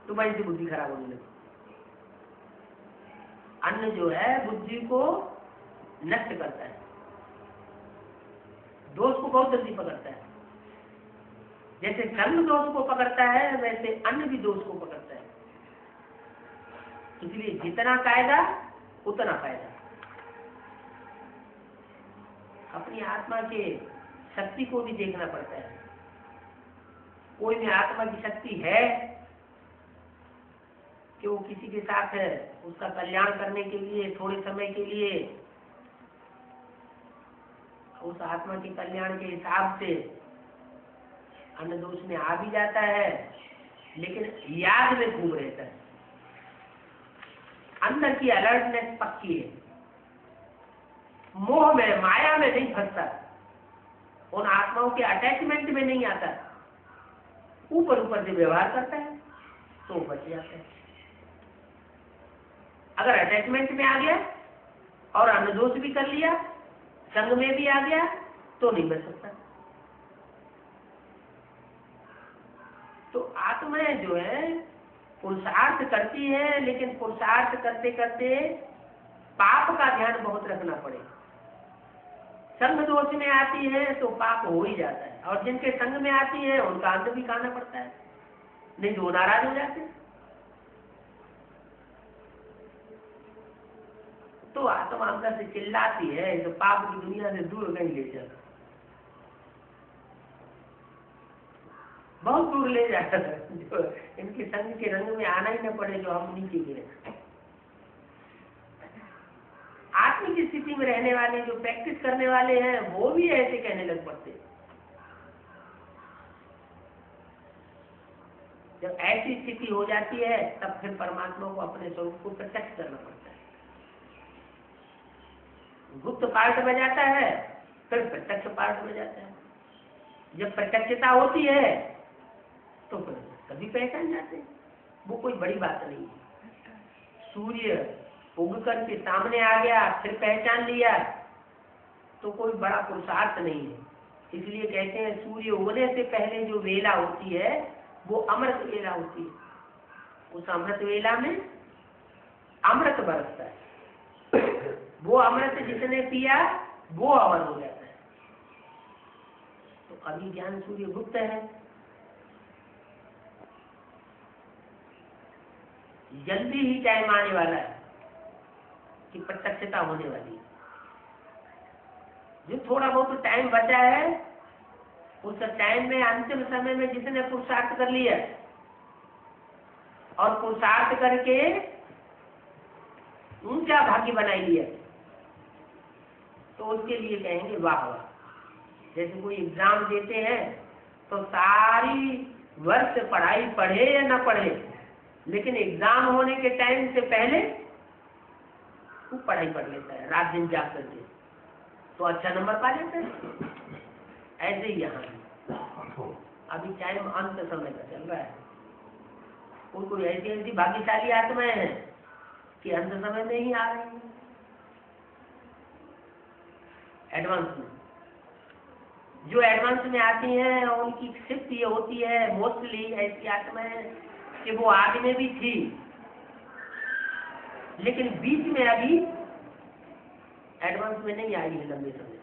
तो वहीं से बुद्धि खराब होने लगी। अन्न जो है बुद्धि को नष्ट करता है, दोष को बहुत जल्दी पकड़ता है। जैसे संग दोष को पकड़ता है वैसे अन्न भी दोष को पकड़ता है। इसलिए जितना कायदा उतना फायदा। अपनी आत्मा के शक्ति को भी देखना पड़ता है। कोई में आत्मा की शक्ति है कि वो किसी के साथ है उसका कल्याण करने के लिए थोड़े समय के लिए उस आत्मा के कल्याण के हिसाब से अन्न दोष में आ भी जाता है, लेकिन याद में घूम रहता है। अंदर की अलर्टनेस पक्की है, मोह में माया में नहीं फंसता, उन आत्माओं के अटैचमेंट में नहीं आता। ऊपर ऊपर से व्यवहार करता है तो बच जाता है। अगर अटैचमेंट में आ गया और अनुदोष भी कर लिया, संग में भी आ गया तो नहीं बच सकता। तो आत्माएं जो है पुरुषार्थ करती है, लेकिन पुरुषार्थ करते करते पाप का ध्यान बहुत रखना पड़ेगा। संग दोष में आती है तो पाप हो ही जाता है, और जिनके संग में आती है उनका अंत भी खाना पड़ता है, नहीं तो नाराज हो जाते। तो आत्मा अंदर से चिल्लाती है तो पाप की दुनिया से दूर नहीं ले जाता, बहुत दूर ले जाता है। जो इनके संग के रंग में आना ही न पड़े, जो हम नीचे गिरे। आत्म की स्थिति में रहने वाले जो प्रैक्टिस करने वाले हैं वो भी ऐसे कहने लग पड़ते। जब ऐसी स्थिति हो जाती है तब फिर परमात्मा को अपने स्वरूप को प्रत्यक्ष करना पड़ता है। गुप्त पार्ट में जाता है फिर प्रत्यक्ष पार्ट में जाता है। जब प्रत्यक्षता होती है तो फिर सभी पहचान जाते हैं, वो कोई बड़ी बात नहीं है। सूर्य उग करके सामने आ गया फिर पहचान लिया तो कोई बड़ा पुरुषार्थ नहीं है। इसलिए कहते हैं सूर्य उगने से पहले जो वेला होती है वो अमृत वेला होती है। उस अमृत वेला में अमृत बरसता है। वो अमृत जिसने पिया वो अमर हो जाता है। तो अभी ज्ञान सूर्य गुप्त है, जल्दी ही टाइम आने वाला है कि प्रत्यक्षता होने वाली है। जो थोड़ा बहुत टाइम बचा है उस टाइम में अंतिम समय में जिसने पुरुषार्थ कर लिया और पुरुषार्थ करके ऊंचा भाग्य बनाई लिया तो उसके लिए कहेंगे वाह वाह। जैसे कोई एग्जाम देते हैं तो सारी वर्ष पढ़ाई पढ़े या ना पढ़े, लेकिन एग्जाम होने के टाइम से पहले वो पढ़ाई पढ़ लेता है, रात दिन जाग करके, तो अच्छा नंबर पा लेता है। ऐसे ही यहाँ अभी टाइम अंत समय का चल रहा है। कोई ऐसी ऐसी भाग्यशाली आत्माएं हैं कि अंत समय में ही आ रही है, एडवांस में। जो एडवांस में आती हैं उनकी शिफ्ट ये होती है मोस्टली ऐसी आत्माएं कि वो आगे में भी थी लेकिन बीच में अभी एडवांस में नहीं आई है, लंबे समय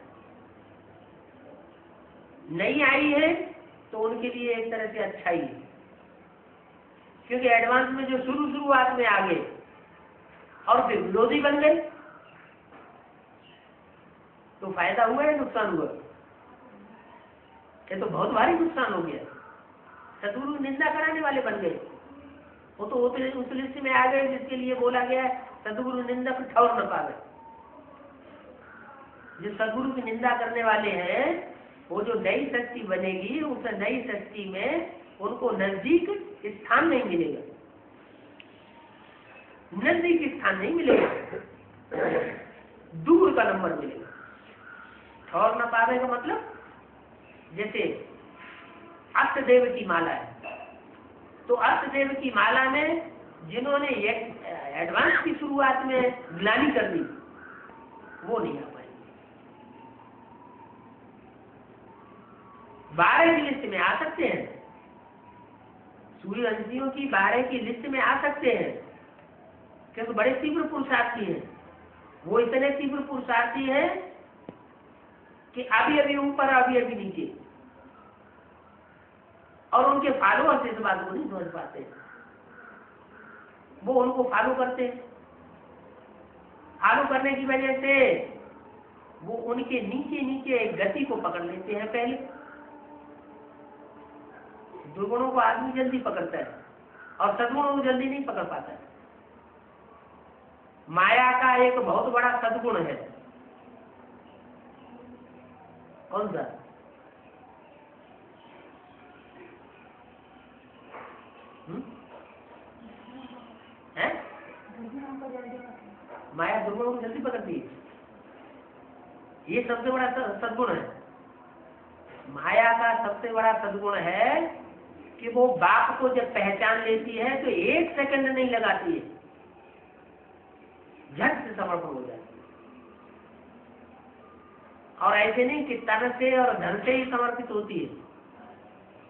नहीं आई है, तो उनके लिए एक तरह से अच्छा ही है। क्योंकि एडवांस में जो शुरुआत में आ गए और फिर विरोधी बन गए तो फायदा हुआ है नुकसान हुआ? ये तो बहुत भारी नुकसान हो गया। सदगुरु निंदा कराने वाले बन गए। वो तो उस लिस्ट में आ गए जिसके लिए बोला गया है सदगुरु निंदा पर ठौर न पावे। जो सदगुरु की निंदा करने वाले हैं वो जो नई शक्ति बनेगी उस नई शक्ति में उनको नजदीक स्थान नहीं मिलेगा, नजदीक स्थान नहीं मिलेगा, दूर का नंबर मिलेगा। ठौर न पावे का मतलब जैसे अष्टदेव की माला है, तो अष्टदेव की माला में जिन्होंने एडवांस की शुरुआत में ग्लानि कर दी वो नहीं आ पाएंगे। 12 की लिस्ट में आ सकते हैं, सूर्यवंशियों की 12 की लिस्ट में आ सकते हैं क्योंकि बड़े तीव्र पुरुषार्थी हैं। वो इतने तीव्र पुरुषार्थी हैं कि अभी अभी ऊपर अभी अभी नीचे, और उनके फॉलोअर्स इस बात को नहीं समझ पाते, वो उनको फॉलो करते हैं। फॉलो करने की वजह से वो उनके नीचे नीचे गति को पकड़ लेते हैं। पहले दुर्गुणों को आदमी जल्दी पकड़ता है और सद्गुणों को जल्दी नहीं पकड़ पाता है। माया का एक बहुत बड़ा सद्गुण है, कौन सा? है? माया दुर्गुणों को जल्दी पकड़ती है, ये सबसे बड़ा सद्गुण है। माया का सबसे बड़ा सद्गुण है कि वो बाप को जब पहचान लेती है तो 1 सेकंड नहीं लगाती है, झट से समर्पण हो जाती है। और ऐसे नहीं कि तन से और धन से ही समर्पित होती है,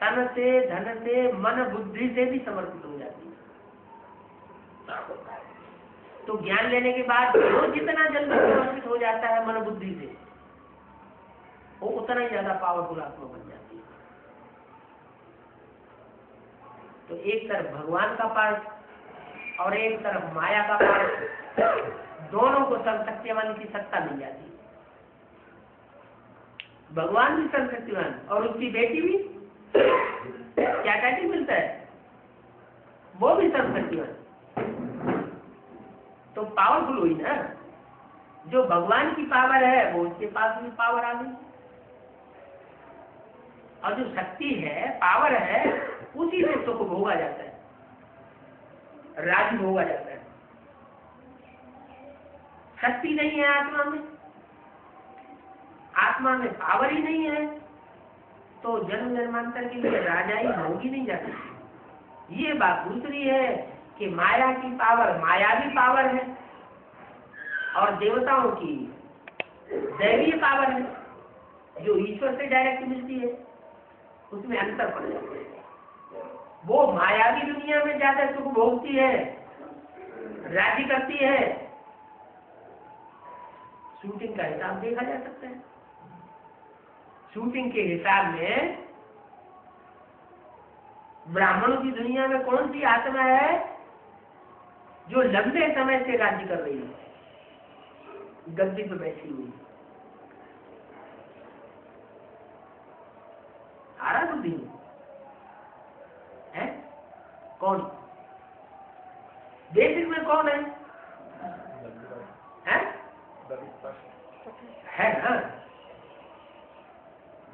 तन से धन से मन बुद्धि से भी समर्पित हो जाती है। तो ज्ञान लेने के बाद जो जितना जल्दी समर्पित हो जाता है मन बुद्धि से, वो उतना ही ज्यादा पावरफुल आत्मा बन जाती है। तो एक तरफ भगवान का पार्ट और एक तरफ माया का पार्ट, दोनों को सर्वशक्तिमान की सत्ता मिल जाती है। भगवान भी सर्वशक्तिमान और उसकी बेटी भी क्या टाइटल मिलता है, वो भी सर्वशक्तिमान। तो पावरफुल हुई ना, जो भगवान की पावर है वो उसके पास भी पावर आ गई, और जो शक्ति है पावर है उसी से सुख भोगा जाता है, राज भोगा जाता है। शक्ति नहीं है आत्मा में, आत्मा में पावर ही नहीं है, तो जन्म जन्मांतर के लिए राजाई भोगी नहीं जाती। ये बात दूसरी है कि माया की पावर मायावी पावर है और देवताओं की दैवीय पावर है जो ईश्वर से डायरेक्ट मिलती है, उसमें अंतर पड़ जाता है। वो मायावी दुनिया में ज्यादा सुख भोगती है, राजी करती है। शूटिंग का हिसाब देखा जा सकता है। शूटिंग के हिसाब में ब्राह्मणों की दुनिया में कौन सी आत्मा है जो लंबे समय से राज्य कर रही है, गद्दी पे बैठी हुई? आ रहा बुद्धि है? कौन बेसिक में कौन है? है ना,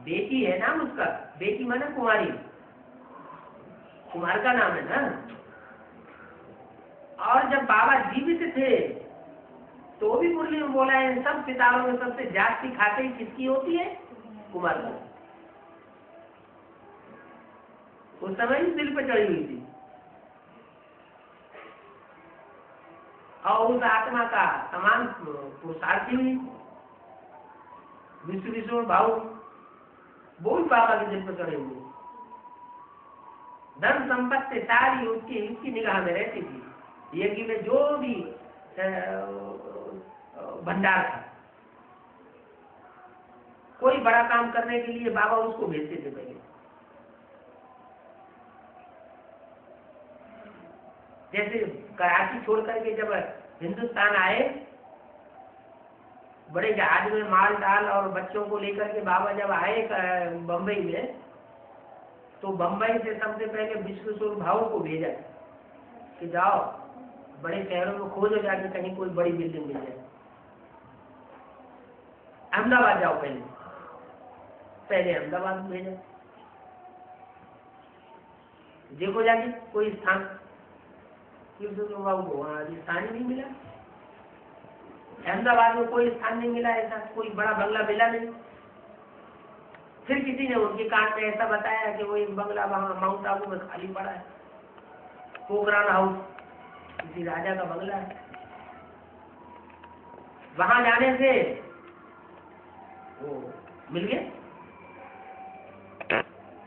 बेटी है नाम उसका। बेटी माने कुमारी, कुमार का नाम है ना। और जब बाबा जीवित थे तो भी मुरली में बोला है, सब पिताओं में सबसे जास्ती खाते किसकी होती है? कुमार की। उस समय ही दिल पे चढ़ी हुई थी। और उस आत्मा का समान पुरुषार्थी हुई विश्व भाव, वो भी बाबा के दिल पे चढ़े हुए। धन संपत्ति सारी उसकी निगाह में रहती थी। यज्ञ में जो भी भंडार था, कोई बड़ा काम करने के लिए बाबा उसको भेजते थे पहले। जैसे कराची छोड़ करके जब हिंदुस्तान आए, बड़े जहाज में माल डाल और बच्चों को लेकर के बाबा जब आए बम्बई में, तो बम्बई से सबसे पहले विश्व भाव को भेजा कि जाओ बड़े शहरों में खोजो जाके कहीं कोई बड़ी बिल्डिंग मिल जाए। अहमदाबाद जाओ, पहले अहमदाबाद भेजा, देखो जाके कोई स्थान। बाबू को वहाँ स्थान ही नहीं मिला। अहमदाबाद में कोई स्थान नहीं मिला, ऐसा कोई बड़ा बंगला मिला नहीं। फिर किसी ने उनके कान में ऐसा बताया कि वो एक बंगला वहाँ माउंट आबू में खाली पड़ा है, पोखरान हाउस, किसी राजा का बंगला है। वहां जाने से वो मिल गया।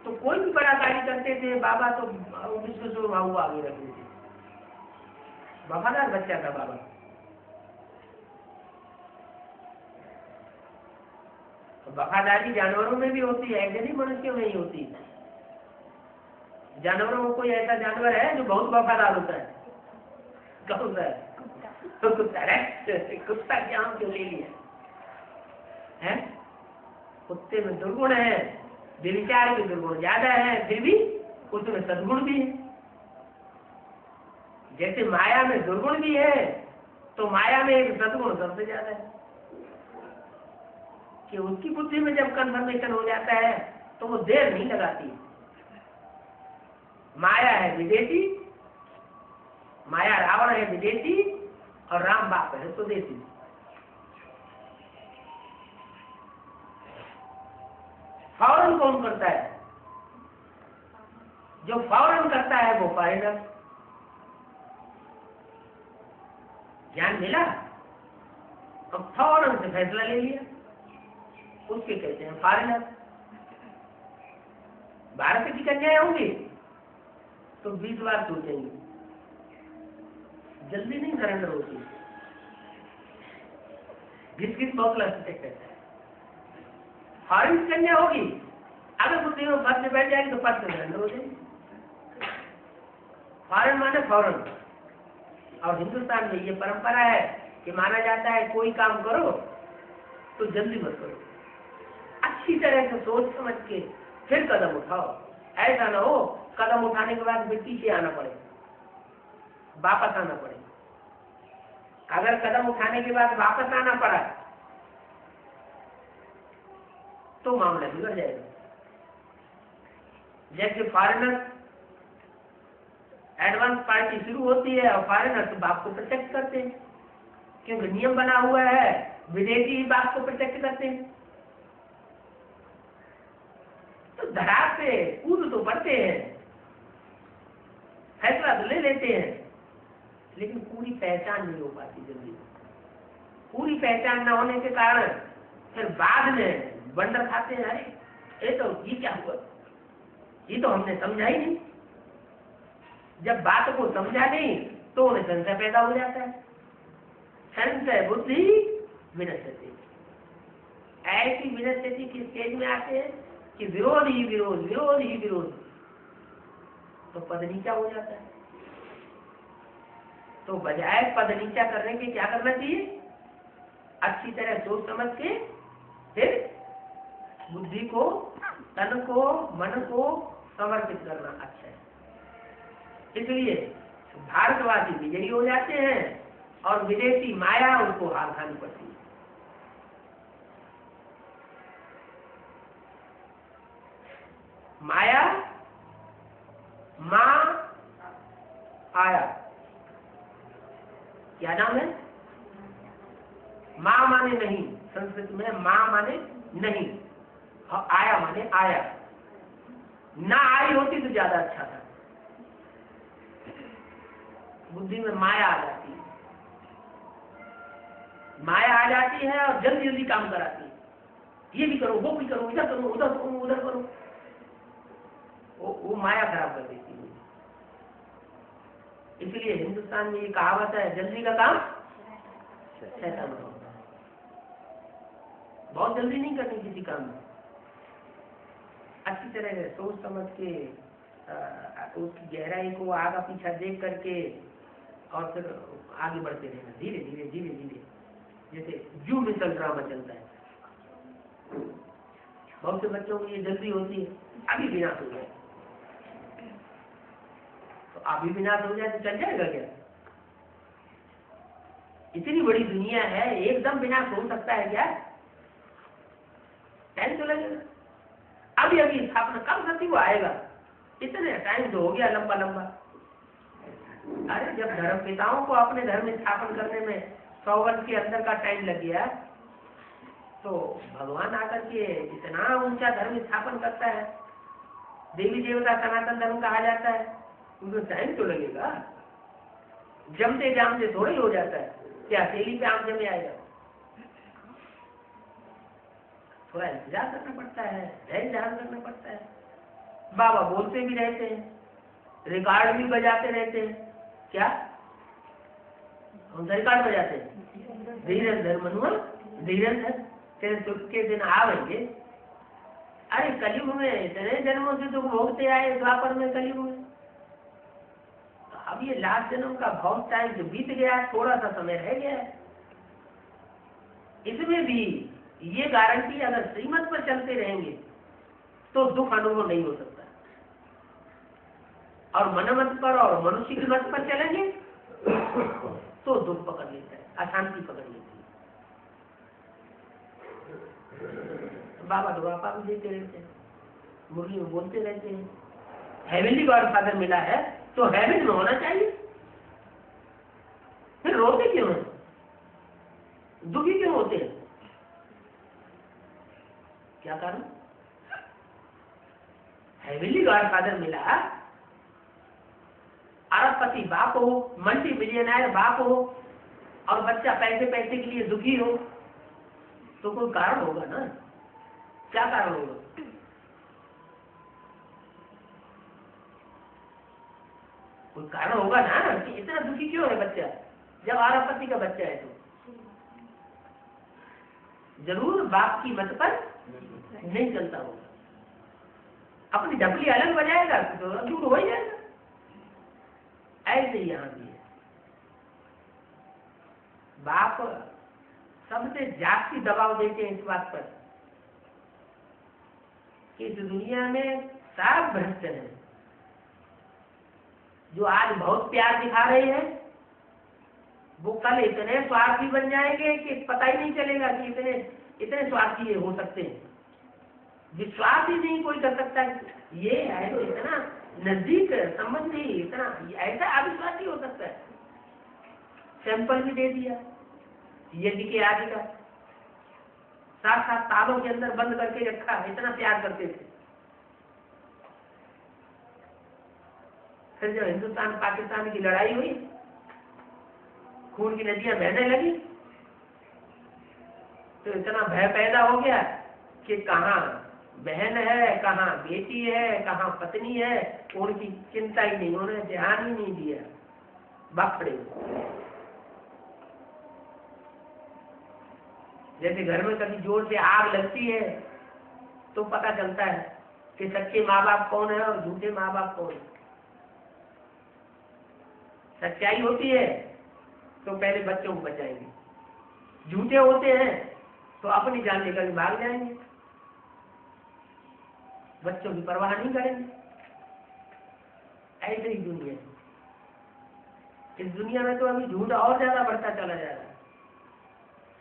तो कोई भी बड़ा कार्य करते थे बाबा तो विश्व भाव आगे रखते थे। वफादार बच्चा था बाबा। वफादारी जानवरों में भी होती है, ऐसे नहीं मनुष्यों में ही होती है। जानवरों में कोई ऐसा जानवर है जो बहुत वफादार होता है? कौन सा है? तो कुत्ता है। कुत्ता क्या हम क्यों ले लिया है? कुत्ते में दुर्गुण है, व्यभिचार के दुर्गुण ज्यादा है, फिर भी उसमें सद्गुण भी है। जैसे माया में दुर्गुण भी है, तो माया में एक सद्गुण सबसे ज्यादा है कि उसकी बुद्धि में जब कन्फर्मेशन हो जाता है तो वो देर नहीं लगाती। माया है विदेशी, माया रावण है विदेशी, और राम बाप है स्वदेशी। फौरन कौन करता है? जो फौरन करता है वो फॉरेनर। ज्ञान मिला तो फौरन से फैसला ले लिया, उसके कहते हैं फॉरेनर। भारत की कन्याएं होंगी तो 20 बार सोचेंगे, जल्दी नहीं सरेंडर होती। घिस बौखला से कहता है। फॉरेन की कन्या होगी, अगर बुद्धि में फर्ज में बैठ जाएगी तो फर्ज में सरेंडर हो जाएगी। फॉरेन माने फौरन। और हिंदुस्तान में ये परंपरा है कि माना जाता है कोई काम करो तो जल्दी मत करो, अच्छी तरह से सोच समझ के फिर कदम उठाओ। ऐसा ना हो कदम उठाने के बाद फिर पीछे आना पड़े, वापस आना पड़े। अगर कदम उठाने के बाद वापस आना पड़ा तो मामला बिगड़ जाएगा। जैसे फॉरेनर एडवांस पार्टी शुरू होती है और फॉरेनर तो बाप को प्रोटेक्ट करते हैं, क्योंकि नियम बना हुआ है, विदेशी ही बाप को प्रोटेक्ट करते हैं। तो धड़ाक से कूद तो पड़ते हैं, फैसला तो ले लेते हैं, लेकिन पूरी पहचान नहीं हो पाती जल्दी। पूरी पहचान न होने के कारण फिर बाद में बंडर खाते हैं, अरे ये क्या हुआ, ये तो हमने समझा ही नहीं। जब बात को समझा नहीं तो उन्हें संशय पैदा हो जाता है। संशय बुद्धि विनश्यति, ऐसी विनश्यति की स्टेज में आते हैं कि विरोध ही विरोध, विरोध ही विरोध, तो पद नीचा हो जाता है। तो बजाय पद नीचा करने के क्या करना चाहिए, अच्छी तरह सोच समझ के फिर बुद्धि को, तन को, मन को समर्पित करना अच्छा है। इसलिए भारतवासी विजयी हो जाते हैं और विदेशी माया उनको हार खानी पड़ती है। माया माँ आया, क्या नाम है, माँ माने नहीं, संस्कृत में माँ माने नहीं और आया माने आया। ना आई होती तो ज्यादा अच्छा था। बुद्धि में माया आ जाती है, माया आ जाती है और जल्दी जल्दी काम कराती है, ये भी करो, वो भी करो, इधर करो, उधर करो, उधर करो, वो माया खराब कर देती है। इसलिए हिंदुस्तान में ये कहावत है, जल्दी का काम शैतान का होता है। बहुत जल्दी नहीं करनी किसी काम में, अच्छी तरह सोच समझ के उसकी गहराई को आगा पीछा देख करके और फिर आगे बढ़ते रहना, धीरे धीरे धीरे धीरे, जैसे जू मिसल ड्रामा चलता है। बहुत से बच्चों को ये जल्दी होती है, अभी विनाश हो जाए, तो अभी विनाश हो जाए तो चल जाएगा क्या? इतनी बड़ी दुनिया है, एकदम विनाश हो सकता है क्या? टाइम तो लगेगा। अभी अभी स्थापना कब करती वो आएगा, इतने टाइम तो हो गया लंबा लंबा। अरे जब धर्म पिताओं को अपने धर्म स्थापन करने में 100 वर्ष के अंदर का टाइम लग गया, तो भगवान आकर के इतना ऊंचा धर्म स्थापन करता है, देवी देवता सनातन धर्म कहा जाता है, उनको टाइम तो लगेगा। जमते जामते थोड़ा ही हो जाता है, क्या तेली पे आम जमे आएगा? थोड़ा इंतजार करना पड़ता है, धैर्य धारण करना पड़ता है। बाबा बोलते भी रहते हैं, रिकॉर्ड भी बजाते रहते हैं, क्या हम रिकॉर्ड बजाते हैं, धीरज धर मनुआ धीरज धर, तेरे दुख के दिन आवेंगे। अरे कलयुग में इतने जन्मों से दुख भोगते आए, द्वापर में कलयुग में, तो अब ये लास्ट जन्म का बहुत टाइम जो बीत गया है, थोड़ा सा समय रह गया है। इसमें भी ये गारंटी, अगर श्रीमत पर चलते रहेंगे तो दुख अनुभव नहीं हो सकता, और मनमत पर और मनुष्य की मत पर चलेंगे तो दुख पकड़ लेता है, अशांति पकड़ लेती है। बाबा दुआपा भी देते रहते हैं, मुरली में बोलते रहते हैं, हेवनली गॉडफादर मिला है तो हेवन में होना चाहिए। फिर रोते क्यों हैं, दुखी क्यों होते हैं, क्या कारण? हेवनली गॉडफादर मिला, अरबपति बाप हो, मल्टी मिलियनर बाप हो, और बच्चा पैसे पैसे के लिए दुखी हो, तो कोई कारण होगा ना? क्या कारण होगा? कोई कारण होगा ना कि इतना दुखी क्यों है बच्चा, जब अरबपति का बच्चा है तो जरूर बाप की मत पर नहीं चलता होगा, अपनी ढपली अलग बजाएगा तो दूर हो ही जाएगा। ऐसे ही यहां भी है, बाप सबसे जाति दबाव देते हैं इस बात पर कि इस दुनिया में सब भ्रष्ट हैं। जो आज बहुत प्यार दिखा रहे हैं वो कल इतने स्वार्थी बन जाएंगे कि पता ही नहीं चलेगा कि इतने स्वार्थी हो सकते हैं। विश्वास ही नहीं कोई कर सकता, ये है तो इतना नजदीक संबंध नहीं, इतना ऐसा अविश्वासी हो सकता है। सैंपल भी दे दिया यज्ञ के आदि का, साथ साथ तालों के अंदर बंद करके रखा, इतना प्यार करते थे। फिर जब हिंदुस्तान पाकिस्तान की लड़ाई हुई, खून की नदियां बहने लगी, तो इतना भय पैदा हो गया कि कहाँ बहन है, कहाँ बेटी है, कहाँ पत्नी है, उनकी चिंता ही नहीं, उन्होंने ध्यान ही नहीं दिया, बापड़े। जैसे घर में कभी जोर से आग लगती है तो पता चलता है कि सच्चे माँ बाप कौन है और झूठे माँ बाप कौन है। सच्चाई होती है तो पहले बच्चों को बचाएंगे, झूठे होते हैं तो अपनी जान लेकर भाग जाएंगे, बच्चों की परवाह नहीं करेंगे। ऐसे ही दुनिया है। इस दुनिया में तो अभी झूठ और ज्यादा बढ़ता चला जा रहा है,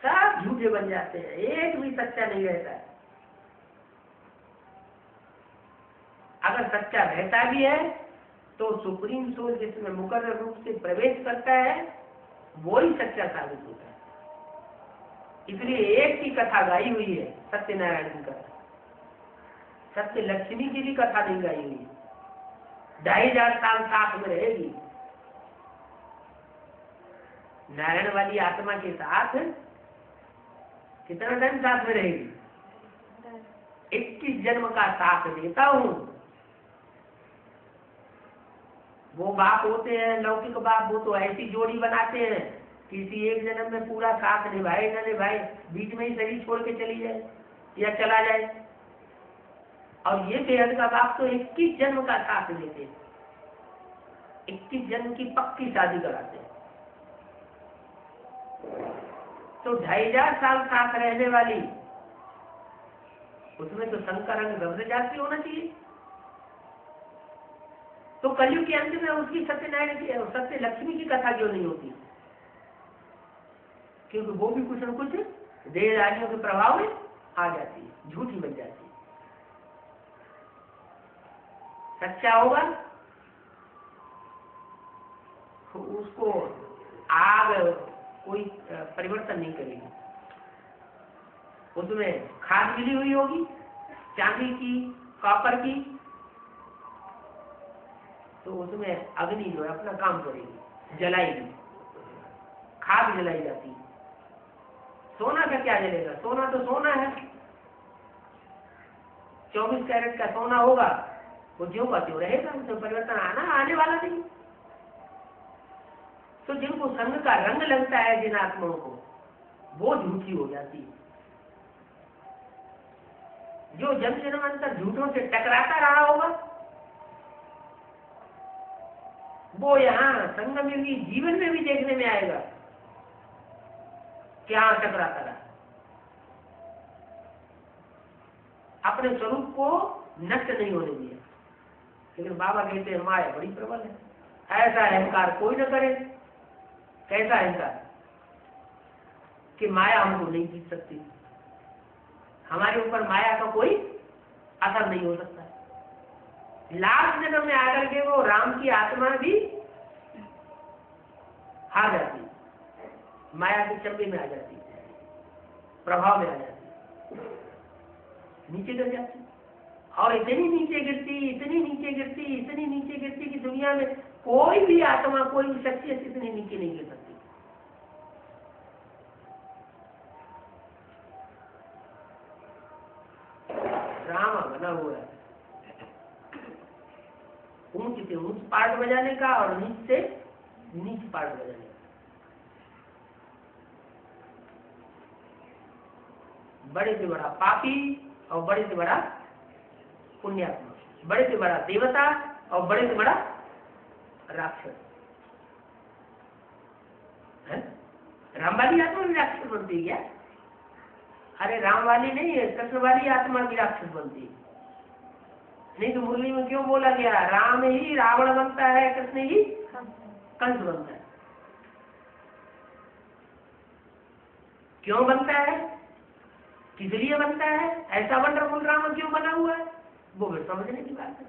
सब झूठे बन जाते हैं, एक भी सच्चा नहीं रहता है। अगर सच्चा रहता भी है तो सुप्रीम सोल जिसमें मुकर्रर रूप से प्रवेश करता है वो ही सच्चा साबित होता है। इसलिए एक की कथा गाई हुई है, सत्यनारायण की कथा। सत्य लक्ष्मी की भी कथा नहीं गाई हुई, 2500 साल साथ में रहेगी। नारायण वाली आत्मा के साथ कितना टाइम साथ में रहेगी? 21 जन्म का साथ देता हूं। वो बाप होते हैं लौकिक बाप, वो तो ऐसी जोड़ी बनाते हैं किसी एक जन्म में पूरा साथ निभाए न निभाए, बीच में ही शरीर छोड़ के चली जाए या चला जाए। और ये बेहद का बाप तो 21 जन्म का साथ देते हैं, 21 जन्म की पक्की शादी कराते हैं। तो 2500 साल साथ रहने वाली, उसमें तो शंकर अंग गब्र जाति होना चाहिए। तो कलयुग के अंत में उसकी सत्यनारायण की, सत्य लक्ष्मी की कथा क्यों नहीं होती? क्योंकि वो भी कुछ न कुछ देहराजियों के प्रभाव में आ जाती है, झूठी बन जाती है। सच्चा होगा तो उसको आग कोई परिवर्तन नहीं करेगी। उसमें खाद मिली हुई होगी, चांदी की, कॉपर की, तो उसमें अग्नि जो है अपना काम करेगी, जलाएगी, खाद जलाई जाती है। सोना का क्या जलेगा? सोना तो सोना है, 24 कैरेट का सोना होगा, वो ज्यों का त्यों रहेगा, उसमें परिवर्तन आने वाला नहीं। तो जिनको संग का रंग लगता है जिन आत्माओं को, वो झूठी हो जाती है। जो जन्म जन्मांतर झूठों से टकराता रहा होगा वो यहाँ संग में भी, जीवन में भी देखने में आएगा क्या टकराता रहा। अपने स्वरूप को नष्ट नहीं होने दिया। लेकिन बाबा कहते हैं माया बड़ी प्रबल है, ऐसा अहंकार कोई न करे। कैसा अहंकार कि माया हमको नहीं जीत सकती, हमारे ऊपर माया का कोई असर नहीं हो सकता। लास्ट जन्म में आकर के वो राम की आत्मा भी हार जाती, माया के चंबे में आ जाती, प्रभाव में आ जाती, नीचे गिर जाती। और इतनी नीचे गिरती, इतनी नीचे गिरती, इतनी नीचे गिरती कि दुनिया में कोई भी आत्मा, कोई भी शख्सियत इतनी नीचे नहीं गिर सकती। ड्रामा बना हुआ है ऊंच से ऊंच पार्ट बजाने का और नीच से नीच पार्ट बजाने का। बड़े से बड़ा पापी और बड़े से बड़ा पुण्यात्मा, बड़े से बड़ा देवता और बड़े से बड़ा राक्षस है। राम वाली आत्मा भी राक्षस बनती है क्या? अरे राम वाली नहीं है, कृष्ण वाली आत्मा भी राक्षस बनती है। नहीं तो मुरली में क्यों बोला गया राम ही रावण बनता है, कृष्ण ही कंस बनता है? क्यों बनता है, किस लिए बनता है, ऐसा वंडरफुल ड्रामा क्यों बना हुआ है, वो भी समझने की बात है।